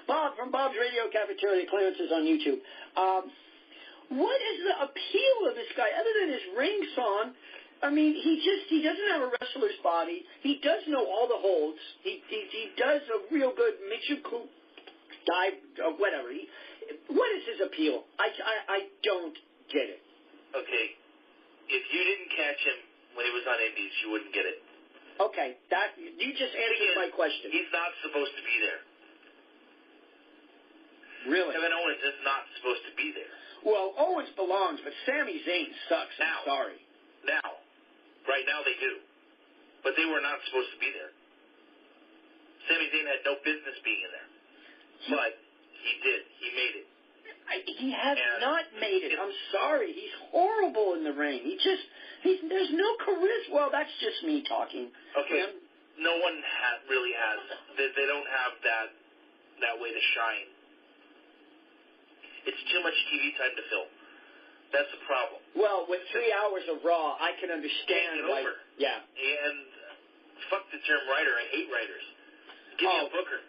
Bob from Bob's Radio Cafeteria, Clarence is on YouTube. What is the appeal of this guy other than his ring song? I mean, he doesn't have a wrestler's body. He does know all the holds. He does a real good Michiko dive, whatever. What is his appeal? I don't get it. Okay, if you didn't catch him when he was on Indies, you wouldn't get it. Okay, you just answered my question. He's not supposed to be there. Really? Kevin Owens is not supposed to be there. Well, Owens belongs, but Sami Zayn sucks. I'm sorry. Right now they do. But they were not supposed to be there. Sami Zayn had no business being in there. But he did. He made it. He has not made it. I'm sorry. He's horrible in the ring. There's no charisma. Well, that's just me talking. Okay. No one really has. They don't have that way to shine. It's too much TV time to fill. That's the problem. Well, with 3 hours of Raw, I can understand why. Over. Yeah. And fuck the term writer. I hate writers. Give me a booker.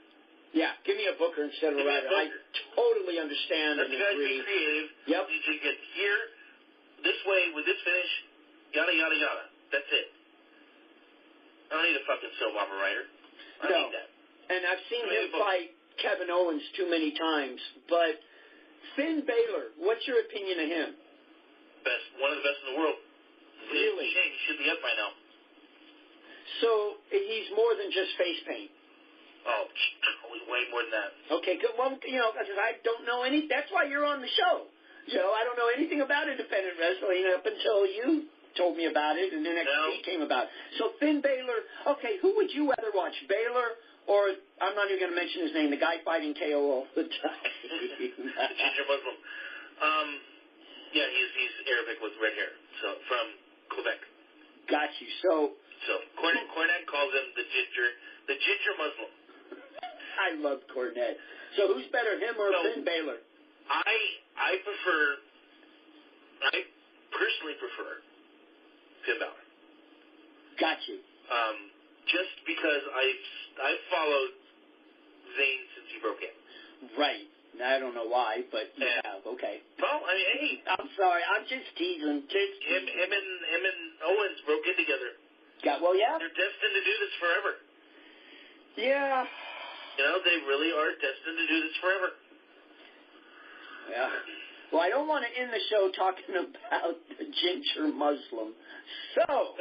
Yeah, give me a booker instead of a writer. I totally understand. Let the guys be creative. Yep. You get here, this way, with this finish, yada, yada, yada. That's it. I don't need a fucking soap opera writer. I don't need that. And I've seen him fight Kevin Owens too many times, but... Finn Balor, what's your opinion of him? One of the best in the world. Really? Shame, he should be up by now. So he's more than just face paint. Oh, way more than that. Okay, good. Well, because I don't know any. That's why you're on the show. I don't know anything about independent wrestling up until you told me about it, and then NXT came about. So Finn Balor. Okay, who would you rather watch, Balor? Or, I'm not even going to mention his name, the guy fighting KO all the time. The ginger Muslim. Yeah, he's Arabic with red hair, so from Quebec. Got you. So Cornette calls him the ginger Muslim. I love Cornette. So who's better, him or Finn Balor? I personally prefer Finn Balor. Got you. Just because I've followed Zayn since he broke in. Right. I don't know why, but you have. Okay. Well, I mean, hey. I'm sorry. I'm just teasing. Him and Owens broke in together. Yeah. They're destined to do this forever. Yeah. They really are destined to do this forever. Yeah. Well, I don't want to end the show talking about the ginger Muslim. So...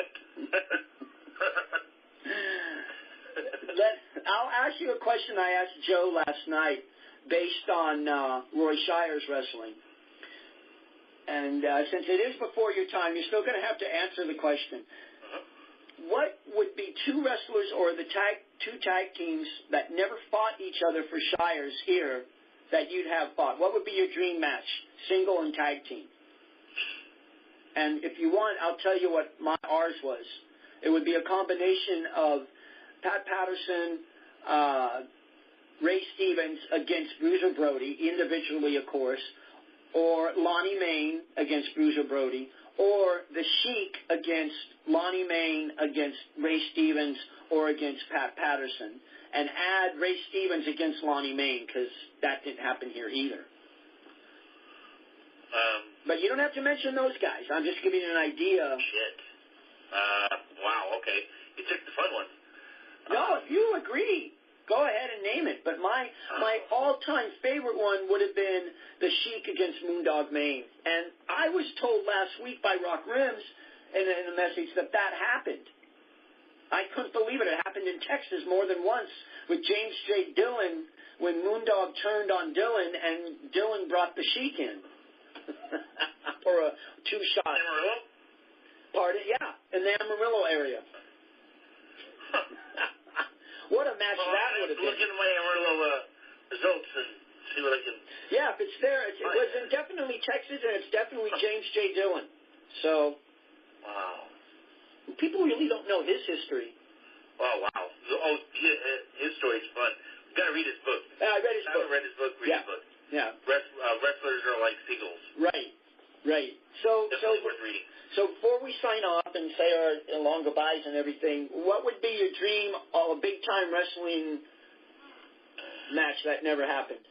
I'll ask you a question I asked Joe last night based on Roy Shire's wrestling. And since it is before your time, you're still going to have to answer the question. What would be two wrestlers or two tag teams that never fought each other for Shires here that you'd have fought? What would be your dream match, single and tag team? And if you want, I'll tell you what ours was. It would be a combination of Pat Patterson, Ray Stevens against Bruiser Brody, individually, of course, or Lonnie Main against Bruiser Brody, or the Sheik against Lonnie Main against Ray Stevens or against Pat Patterson, and add Ray Stevens against Lonnie Main, because that didn't happen here either. But you don't have to mention those guys. I'm just giving you an idea. Shit. Wow, okay. You took the fun one. No, if you agree, go ahead and name it. But my all-time favorite one would have been the Sheik against Moondog Maine. And I was told last week by Rock Rims in a message that happened. I couldn't believe it. It happened in Texas more than once with James J. Dillon when Moondog turned on Dillon and Dillon brought the Sheik in for a two-shot. Amarillo? Pardon? Yeah, in the Amarillo area. What a match that would have been. Look at my Amarillo results and see what I can... Yeah, if it's there, it was definitely Texas, and it's definitely James J. Dillon. So... Wow. People really don't know his history. Oh, wow. Oh, his story's fun. You've got to read his book. I read his book. I haven't read his book. Read his book. Yeah. Wrestlers are like seagulls. Right. So worth reading. So before we sign off and say our long goodbyes and everything, what would be your dream of a big-time wrestling match that never happened?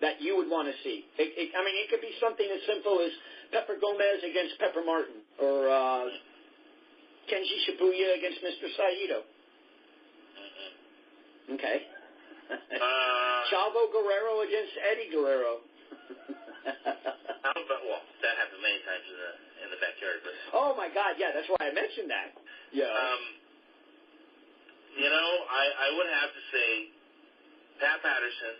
That you would want to see? It could be something as simple as Pepper Gomez against Pepper Martin, or Kenji Shibuya against Mr. Saito. Okay. Chavo Guerrero against Eddie Guerrero. Well, that happened many times in the backyard. But, oh my God, yeah, that's why I mentioned that. Yeah. I would have to say Pat Patterson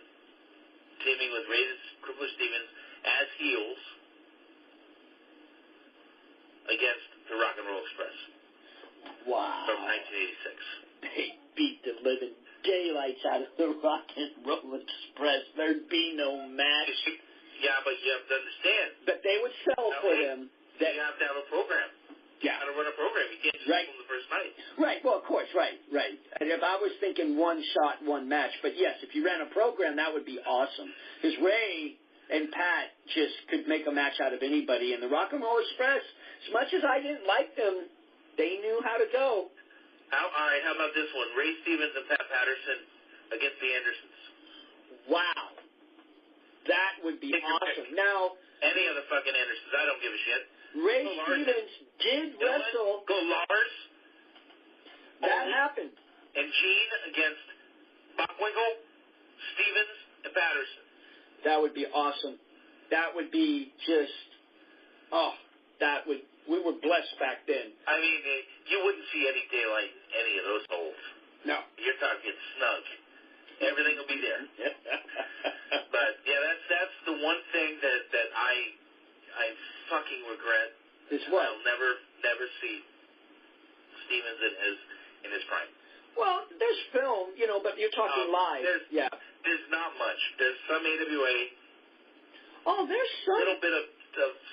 teaming with Ray Crippler Stevens as heels against the Rock and Roll Express. Wow. From 1986. They beat the living daylights out of the Rock and Roll Express. There'd be no match. Yeah, but you have to understand. But they would sell for them. You have to have a program. Yeah. You got to run a program. You can't just right. do them the first night. Right. Well, of course. Right. And if I was thinking one shot, one match. But yes, if you ran a program, that would be awesome. Because Ray and Pat just could make a match out of anybody. And the Rock and Roll Express, as much as I didn't like them, they knew how to go. All right. How about this one? Ray Stevens and Pat Patterson against the Andersons. Wow. That would be awesome. Now, any of the fucking Andersons, I don't give a shit. Ray Stevens did wrestle. Go Lars. That happened. And Gene against Bockwinkel, Stevens, and Patterson. That would be awesome. That would be just, we were blessed back then. I mean, you wouldn't see any daylight in any of those holes. No. You're talking snug. Everything will be there. But yeah, that's the one thing that I fucking regret. Is what? I'll never see Stevens in his prime. Well, there's film, but you're talking live. There's not much. There's some AWA. Oh, there's some. A little bit of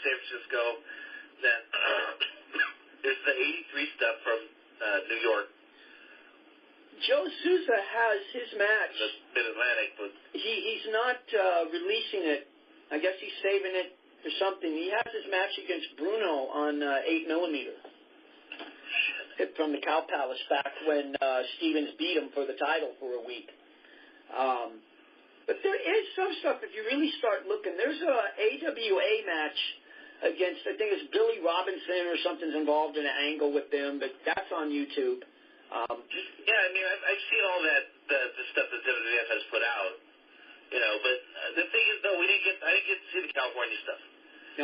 San Francisco. Then there's the '83 stuff from New York. Joe Souza has his match. The Mid-Atlantic, but he's not releasing it. I guess he's saving it for something. He has his match against Bruno on 8mm from the Cow Palace back when Stevens beat him for the title for a week. But there is some stuff, if you really start looking. There's a AWA match against, I think it's Billy Robinson or something's involved in an angle with them, but that's on YouTube. Yeah, I mean, I've seen all that, the stuff that WWF has put out, but the thing is, though, I didn't get to see the California stuff.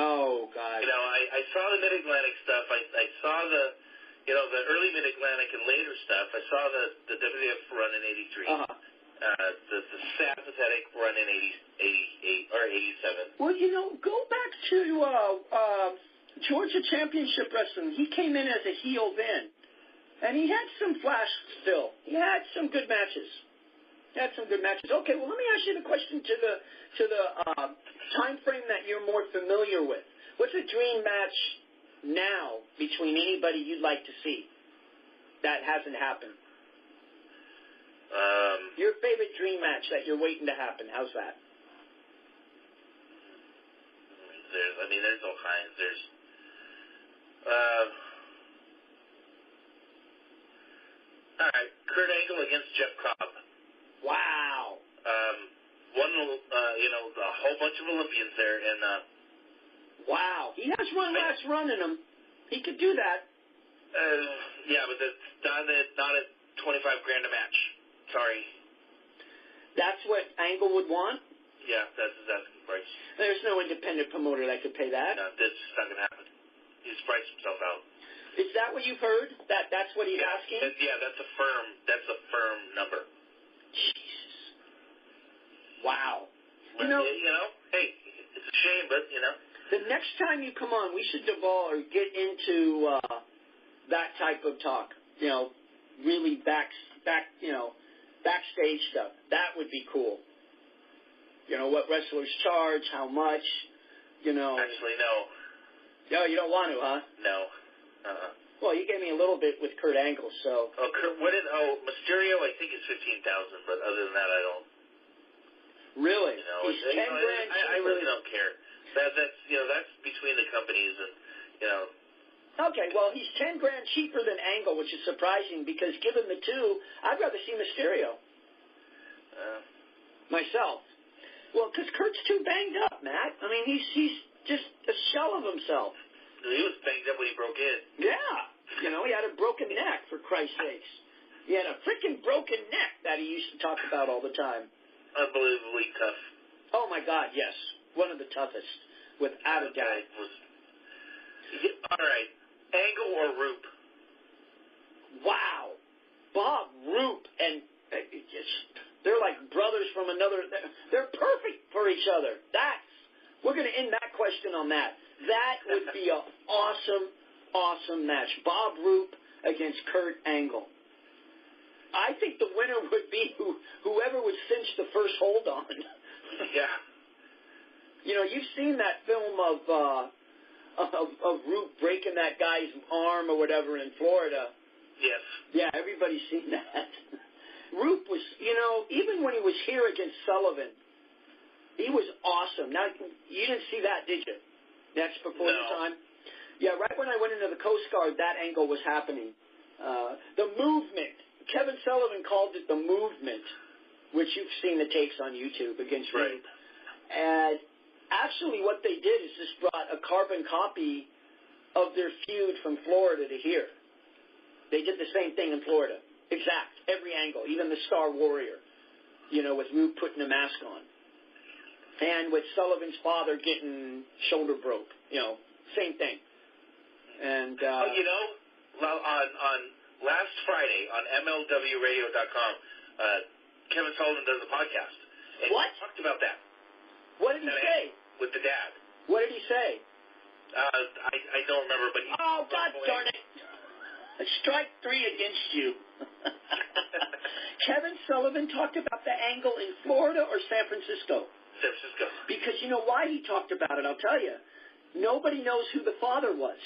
Oh, God. I saw the Mid-Atlantic stuff. I saw the early Mid-Atlantic and later stuff. I saw the WWF run in 83. The sad, pathetic run in 88 or 87. Well, go back to Georgia Championship Wrestling. He came in as a heel then. And he had some flash still. He had some good matches. Okay, well, let me ask you the question to the time frame that you're more familiar with. What's a dream match now between anybody you'd like to see that hasn't happened? Your favorite dream match that you're waiting to happen. How's that? mean, there's all kinds. There's all right, Kurt Angle against Jeff Cobb. Wow. Won, a whole bunch of Olympians there, and wow, he has one last run in him. He could do that. Yeah, but that's not at $25,000 a match. Sorry. That's what Angle would want? Yeah, that's his asking price. There's no independent promoter that could pay that. No, that's just not gonna happen. He's priced himself out. Is that what you've heard? That's what he's asking? That's a firm number. Jesus. Wow. But, hey, it's a shame, but, The next time you come on, we should get into that type of talk. Really backstage stuff. That would be cool. What wrestlers charge, how much, Actually, no. No, you don't want to, huh? No. Well, you gave me a little bit with Kurt Angle, so. Mysterio, I think is $15,000, but other than that, I don't. Really? He's $10,000 cheaper. I really don't care. That's between the companies, and Okay, well, he's $10,000 cheaper than Angle, which is surprising because given the two, I'd rather see Mysterio. Myself. Well, because Kurt's too banged up, Matt. I mean, he's just a shell of himself. He was banged up when he broke in. Yeah. He had a broken neck, for Christ's sakes. He had a freaking broken neck that he used to talk about all the time. Unbelievably tough. Oh, my God, yes. One of the toughest, without a doubt. All right. Angle or Roop? Wow. Bob Roop and they're like brothers from another. They're perfect for each other. We're going to end that question on that. That would be an awesome match. Bob Roop against Kurt Angle. I think the winner would be whoever would cinch the first hold on. Yeah. You've seen that film of Roop breaking that guy's arm or whatever in Florida. Yes. Yeah, everybody's seen that. Roop was, even when he was here against Sullivan, he was awesome. Now, you didn't see that, did you? That's before the time? Yeah, right when I went into the Coast Guard, that angle was happening. The movement. Kevin Sullivan called it the movement, which you've seen the takes on YouTube against Roop. And actually what they did is just brought a carbon copy of their feud from Florida to here. They did the same thing in Florida. Exact. Every angle. Even the Star Warrior. With Roop putting a mask on. And with Sullivan's father getting shoulder broke. Same thing. And on last Friday on MLWRadio.com, Kevin Sullivan does a podcast. And what? He talked about that. What did he say? With the dad. What did he say? I don't remember, but he... Oh, God darn it. Strike 3 against you. Kevin Sullivan talked about the angle in Florida or San Francisco? San Francisco. Because you know why he talked about it, I'll tell you. Nobody knows who the father was.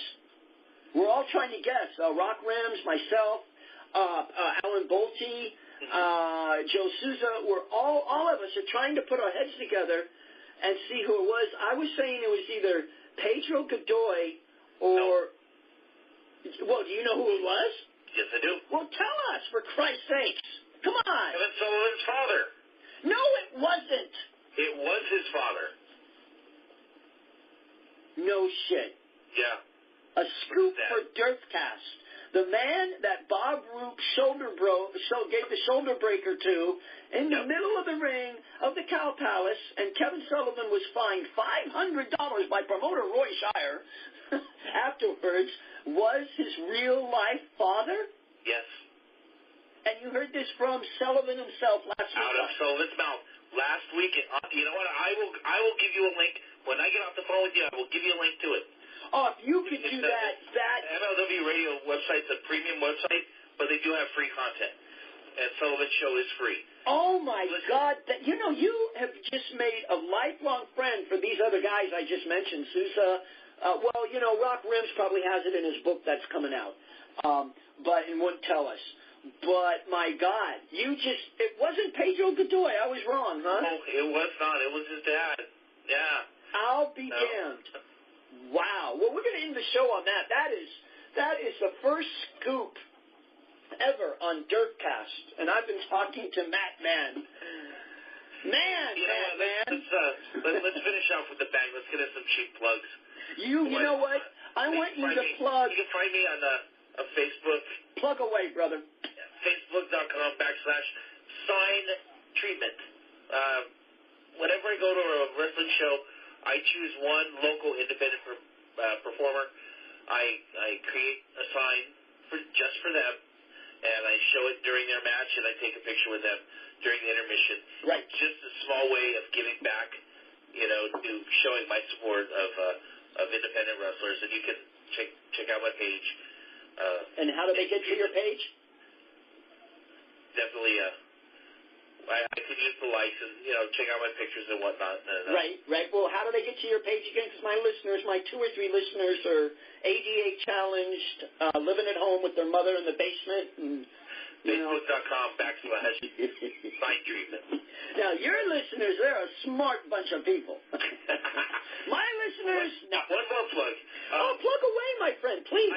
We're all trying to guess. Rock Rams, myself, Alan Bolte, Joe Souza, all of us are trying to put our heads together and see who it was. I was saying it was either Pedro Godoy or... No. Well, do you know who it was? Yes, I do. Well, tell us, for Christ's sakes. Come on. Kevin Sullivan's father. No, it wasn't. It was his father. No shit. Yeah. A scoop for Derfcast. The man that Bob Roop gave the shoulder breaker to in the middle of the ring of the Cow Palace, and Kevin Sullivan was fined $500 by promoter Roy Shire afterwards, was his real-life father? Yes. And you heard this from Sullivan himself last week. Out of Sullivan's mouth. Last week, you know what? I will give you a link. When I get off the phone with you, I will give you a link to it. Oh, if you could do that. MLW Radio website's a premium website, but they do have free content. And Sullivan's show is free. Oh, my God. You have just made a lifelong friend for these other guys I just mentioned. Sousa. Rock Rims probably has it in his book that's coming out. And wouldn't tell us. But, my God, it wasn't Pedro Godoy. I was wrong, huh? No, it was not. It was his dad. Yeah. I'll be damned. Wow. Well, we're going to end the show on that. That is the first scoop ever on Derfcast, and I've been talking to Matt Mann. Let's finish off with the bang. Let's get us some cheap plugs. You know what? I want you to plug. You can find me on Facebook. Plug away, brother. Facebook.com/sign treatment. Whenever I go to a wrestling show, I choose one local independent performer. I create a sign just for them, and I show it during their match, and I take a picture with them during the intermission. Right. Just a small way of giving back, to showing my support of independent wrestlers. And you can check out my page. And how do they get to your page? Definitely, I could use the likes and, check out my pictures and whatnot. Right. Well, how do they get to your page again? Because my 2 or 3 listeners are ADA challenged, living at home with their mother in the basement. And, Facebook.com/sign treatment. Now, your listeners, they're a smart bunch of people. My listeners... No. One more plug. Plug away, my friend. Please.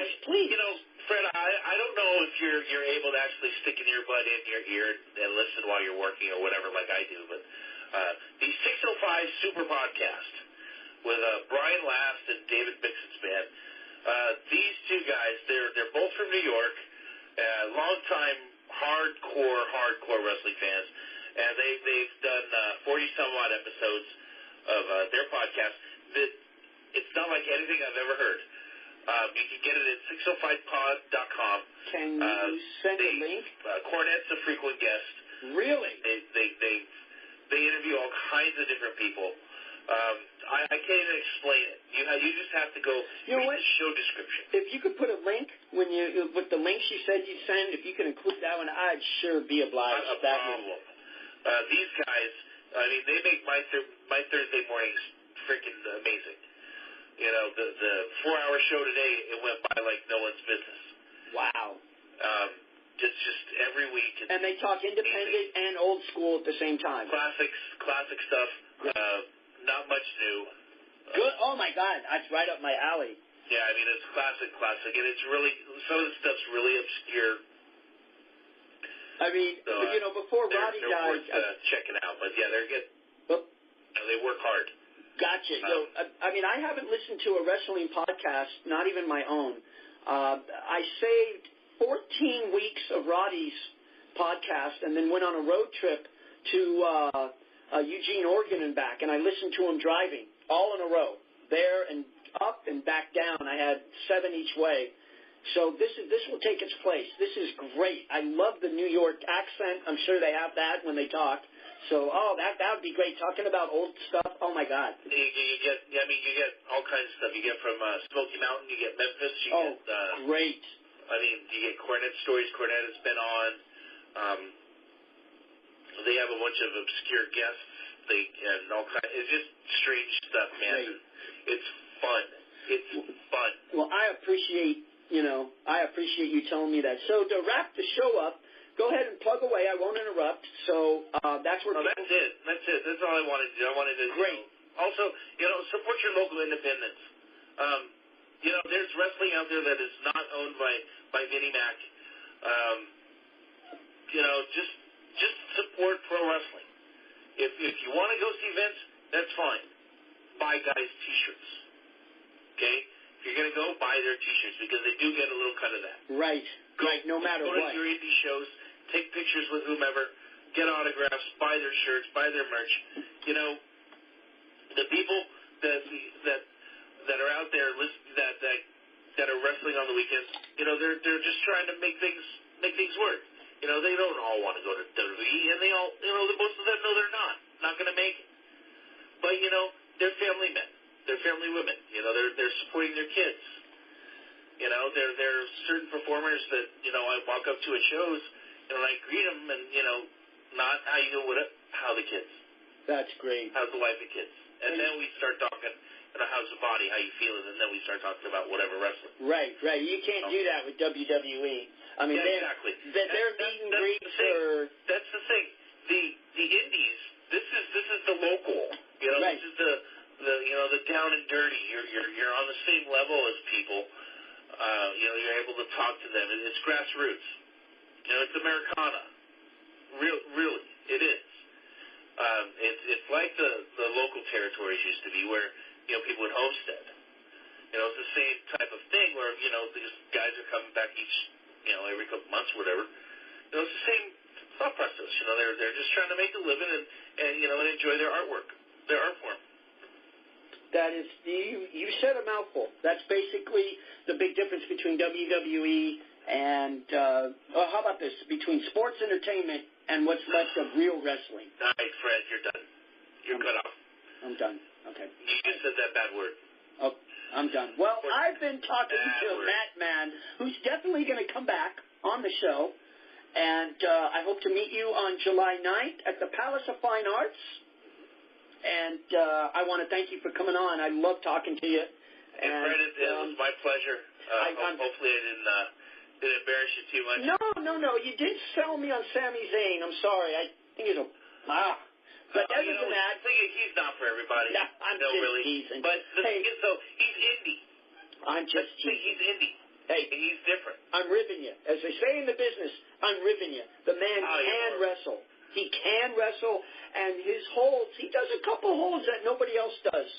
Fred, I don't know if you're able to actually stick an earbud in your ear and listen while you're working or whatever like I do, but the 605 Super Podcast with Brian Last and David Mixon's band, these two guys, they're both from New York, long-time hardcore wrestling fans, and they've done 40-some-odd episodes of their podcast. It's not like anything I've ever heard. You can get it at 605pod.com. Can you send a link? Cornette's a frequent guest. Really? They interview all kinds of different people. I can't even explain it. You just have to go read the show description. If you could put a link with the links you said you'd send, if you could include that one, I'd sure be obliged. Not a problem. These guys, they make my Thursday mornings freaking amazing. The 4-hour show today, it went by like no one's business. Wow. It's just every week. And they talk independent and old school at the same time. Classic stuff. Not much new. Good. Oh, my God. That's right up my alley. Yeah, it's classic. And it's really, some of the stuff's really obscure. Before Roddy died. Worth checking out. But, yeah, they're good. Well, they work hard. Gotcha. I haven't listened to a wrestling podcast, not even my own. I saved 14 weeks of Roddy's podcast and then went on a road trip to Eugene, Oregon and back, and I listened to him driving all in a row, there and up and back down. I had 7 each way. So this will take its place. This is great. I love the New York accent. I'm sure they have that when they talk. So, that would be great. Talking about old stuff. Oh my God. You get all kinds of stuff. You get from Smoky Mountain. You get Memphis. Great. You get Cornette stories. Cornette has been on. They have a bunch of obscure guests. And all kinds. It's just strange stuff, man. Great. It's fun. It's fun. Well, I appreciate you telling me that. So to wrap the show up, go ahead and plug away. I won't interrupt. So that's where. That's it. That's all I wanted to do. I wanted to. Great. Also, support your local independents. There's wrestling out there that is not owned by Vinnie Mac. Just support pro wrestling. If you want to go see Vince, that's fine. Buy guys T-shirts. Okay? If you're going to go, buy their T-shirts because they do get a little cut of that. Right. No matter what. Go to your indie shows, take pictures with whomever, get autographs, buy their shirts, buy their merch. The people that are out there that are wrestling on the weekends, they're just trying to make things work. They don't all want to go to WWE, and they all, most of them know they're not going to make it. But they're family men, they're family women. They're supporting their kids. There's certain performers that I walk up to at shows, and I greet them, and not how you doing, how the kids. That's great. How's the wife and kids? And then we start talking, how's the body, how you feeling, and then we start talking about whatever wrestling. Right. You can't do that with WWE. Exactly. Their meet and greets are. That's the thing. The indies. This is the local. Right. This is the the down and dirty. You're on the same level as people. You're able to talk to them. It's grassroots. It's Americana. Really, it is. It's like the local territories used to be, where people would homestead. It's the same type of thing where these guys are coming back each every couple months, or whatever. It's the same thought process. They're just trying to make a living and enjoy their artwork, their art form. That is, you said a mouthful. That's basically the big difference between WWE and, how about this, between sports entertainment and what's left of real wrestling. All right, Fred, you're done. You're cut off. I'm done. Okay. You just said that bad word. Oh, I'm done. Well, I've been talking to Matt Mann, who's definitely going to come back on the show, and I hope to meet you on July 9th at the Palace of Fine Arts. And I want to thank you for coming on. I love talking to you. And Fred, it was my pleasure. Hopefully I didn't embarrass you too much. No. You did sell me on Sami Zayn. I'm sorry. I think he's But other than that, he's not for everybody. Yeah, I'm just really. teasing. But the thing is, though, he's indie. I'm just teasing. He's indie. Hey, and he's different. I'm ribbing you. As they say in the business, I'm ribbing you. The man can wrestle. He can wrestle, and his holds, he does a couple holds that nobody else does.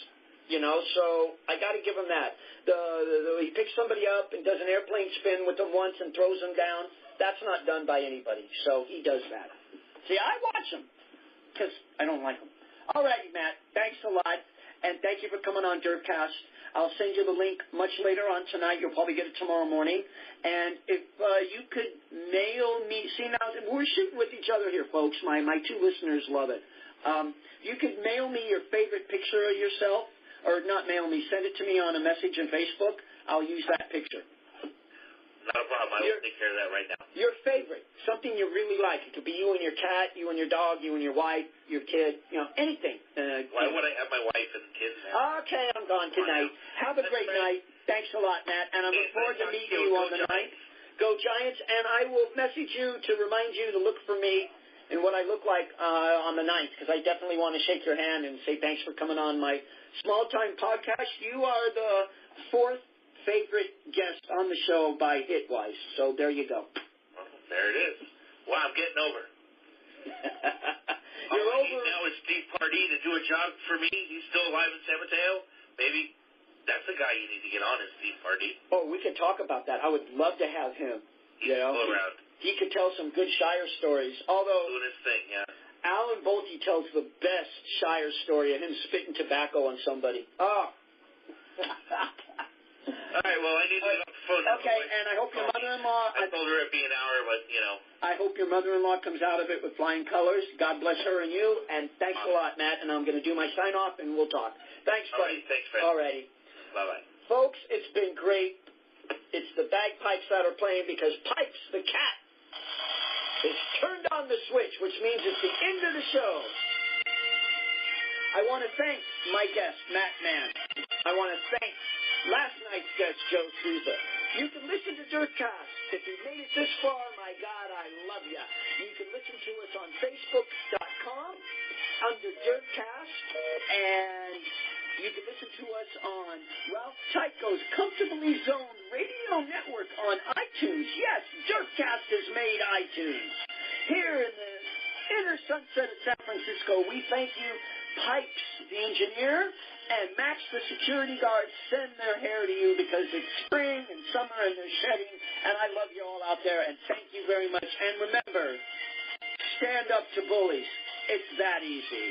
So I got to give him that. He picks somebody up and does an airplane spin with them once and throws them down. That's not done by anybody. So he does that. See, I watch him because I don't like him. All righty, Matt. Thanks a lot, and thank you for coming on Derfcast. I'll send you the link much later on tonight. You'll probably get it tomorrow morning. And if you could mail me, see now, we're shooting with each other here, folks. My two listeners love it. You could mail me your favorite picture of yourself, or not mail me, send it to me on a message on Facebook. I'll use that picture. Not a problem. I will take care of that right now. Your favorite, something you really like. It could be you and your cat, you and your dog, you and your wife, your kid, anything. Why would I have my wife and kids now? Okay, I'm gone tonight. Have a great night. Thanks a lot, Matt. And I look forward to meeting you on the 9th. Go Giants. And I will message you to remind you to look for me and what I look like on the 9th, because I definitely want to shake your hand and say thanks for coming on my small-time podcast. You are the 4th favorite guest on the show by Hitwise. So there you go. Well, there it is. Wow, I'm getting over. You're over. Now is Steve Pardee to do a job for me. He's still alive in San Mateo. Maybe that's the guy you need to get on, is Steve Pardee. Oh, we could talk about that. I would love to have him. He's still around. He could tell some good Shire stories. Although doing his thing, yeah. Alan Bolte tells the best Shire story of him spitting tobacco on somebody. Oh. All right, well, I need to get off the phone. Okay, and I hope your mother-in-law... I told her it'd be an hour, but, I hope your mother-in-law comes out of it with flying colors. God bless her and you, and thanks a lot, Matt, and I'm going to do my sign-off, and we'll talk. Thanks, buddy. All right, thanks, Fred. All righty. Bye-bye. Folks, it's been great. It's the bagpipes that are playing because Pipes, the cat, has turned on the switch, which means it's the end of the show. I want to thank my guest, Matt Mann. I want to thank last night's guest, Joe Souza. You can listen to Derfcast. If you made it this far, my God, I love you. You can listen to us on Facebook.com under Derfcast, and you can listen to us on Ralph Tycho's Comfortably Zoned Radio Network on iTunes. Yes, Derfcast has made iTunes. Here in the inner sunset of San Francisco, we thank you. Pipes, the engineer, and Max, the security guard, send their hair to you because it's spring and summer and they're shedding, and I love you all out there, and thank you very much. And remember, stand up to bullies. It's that easy.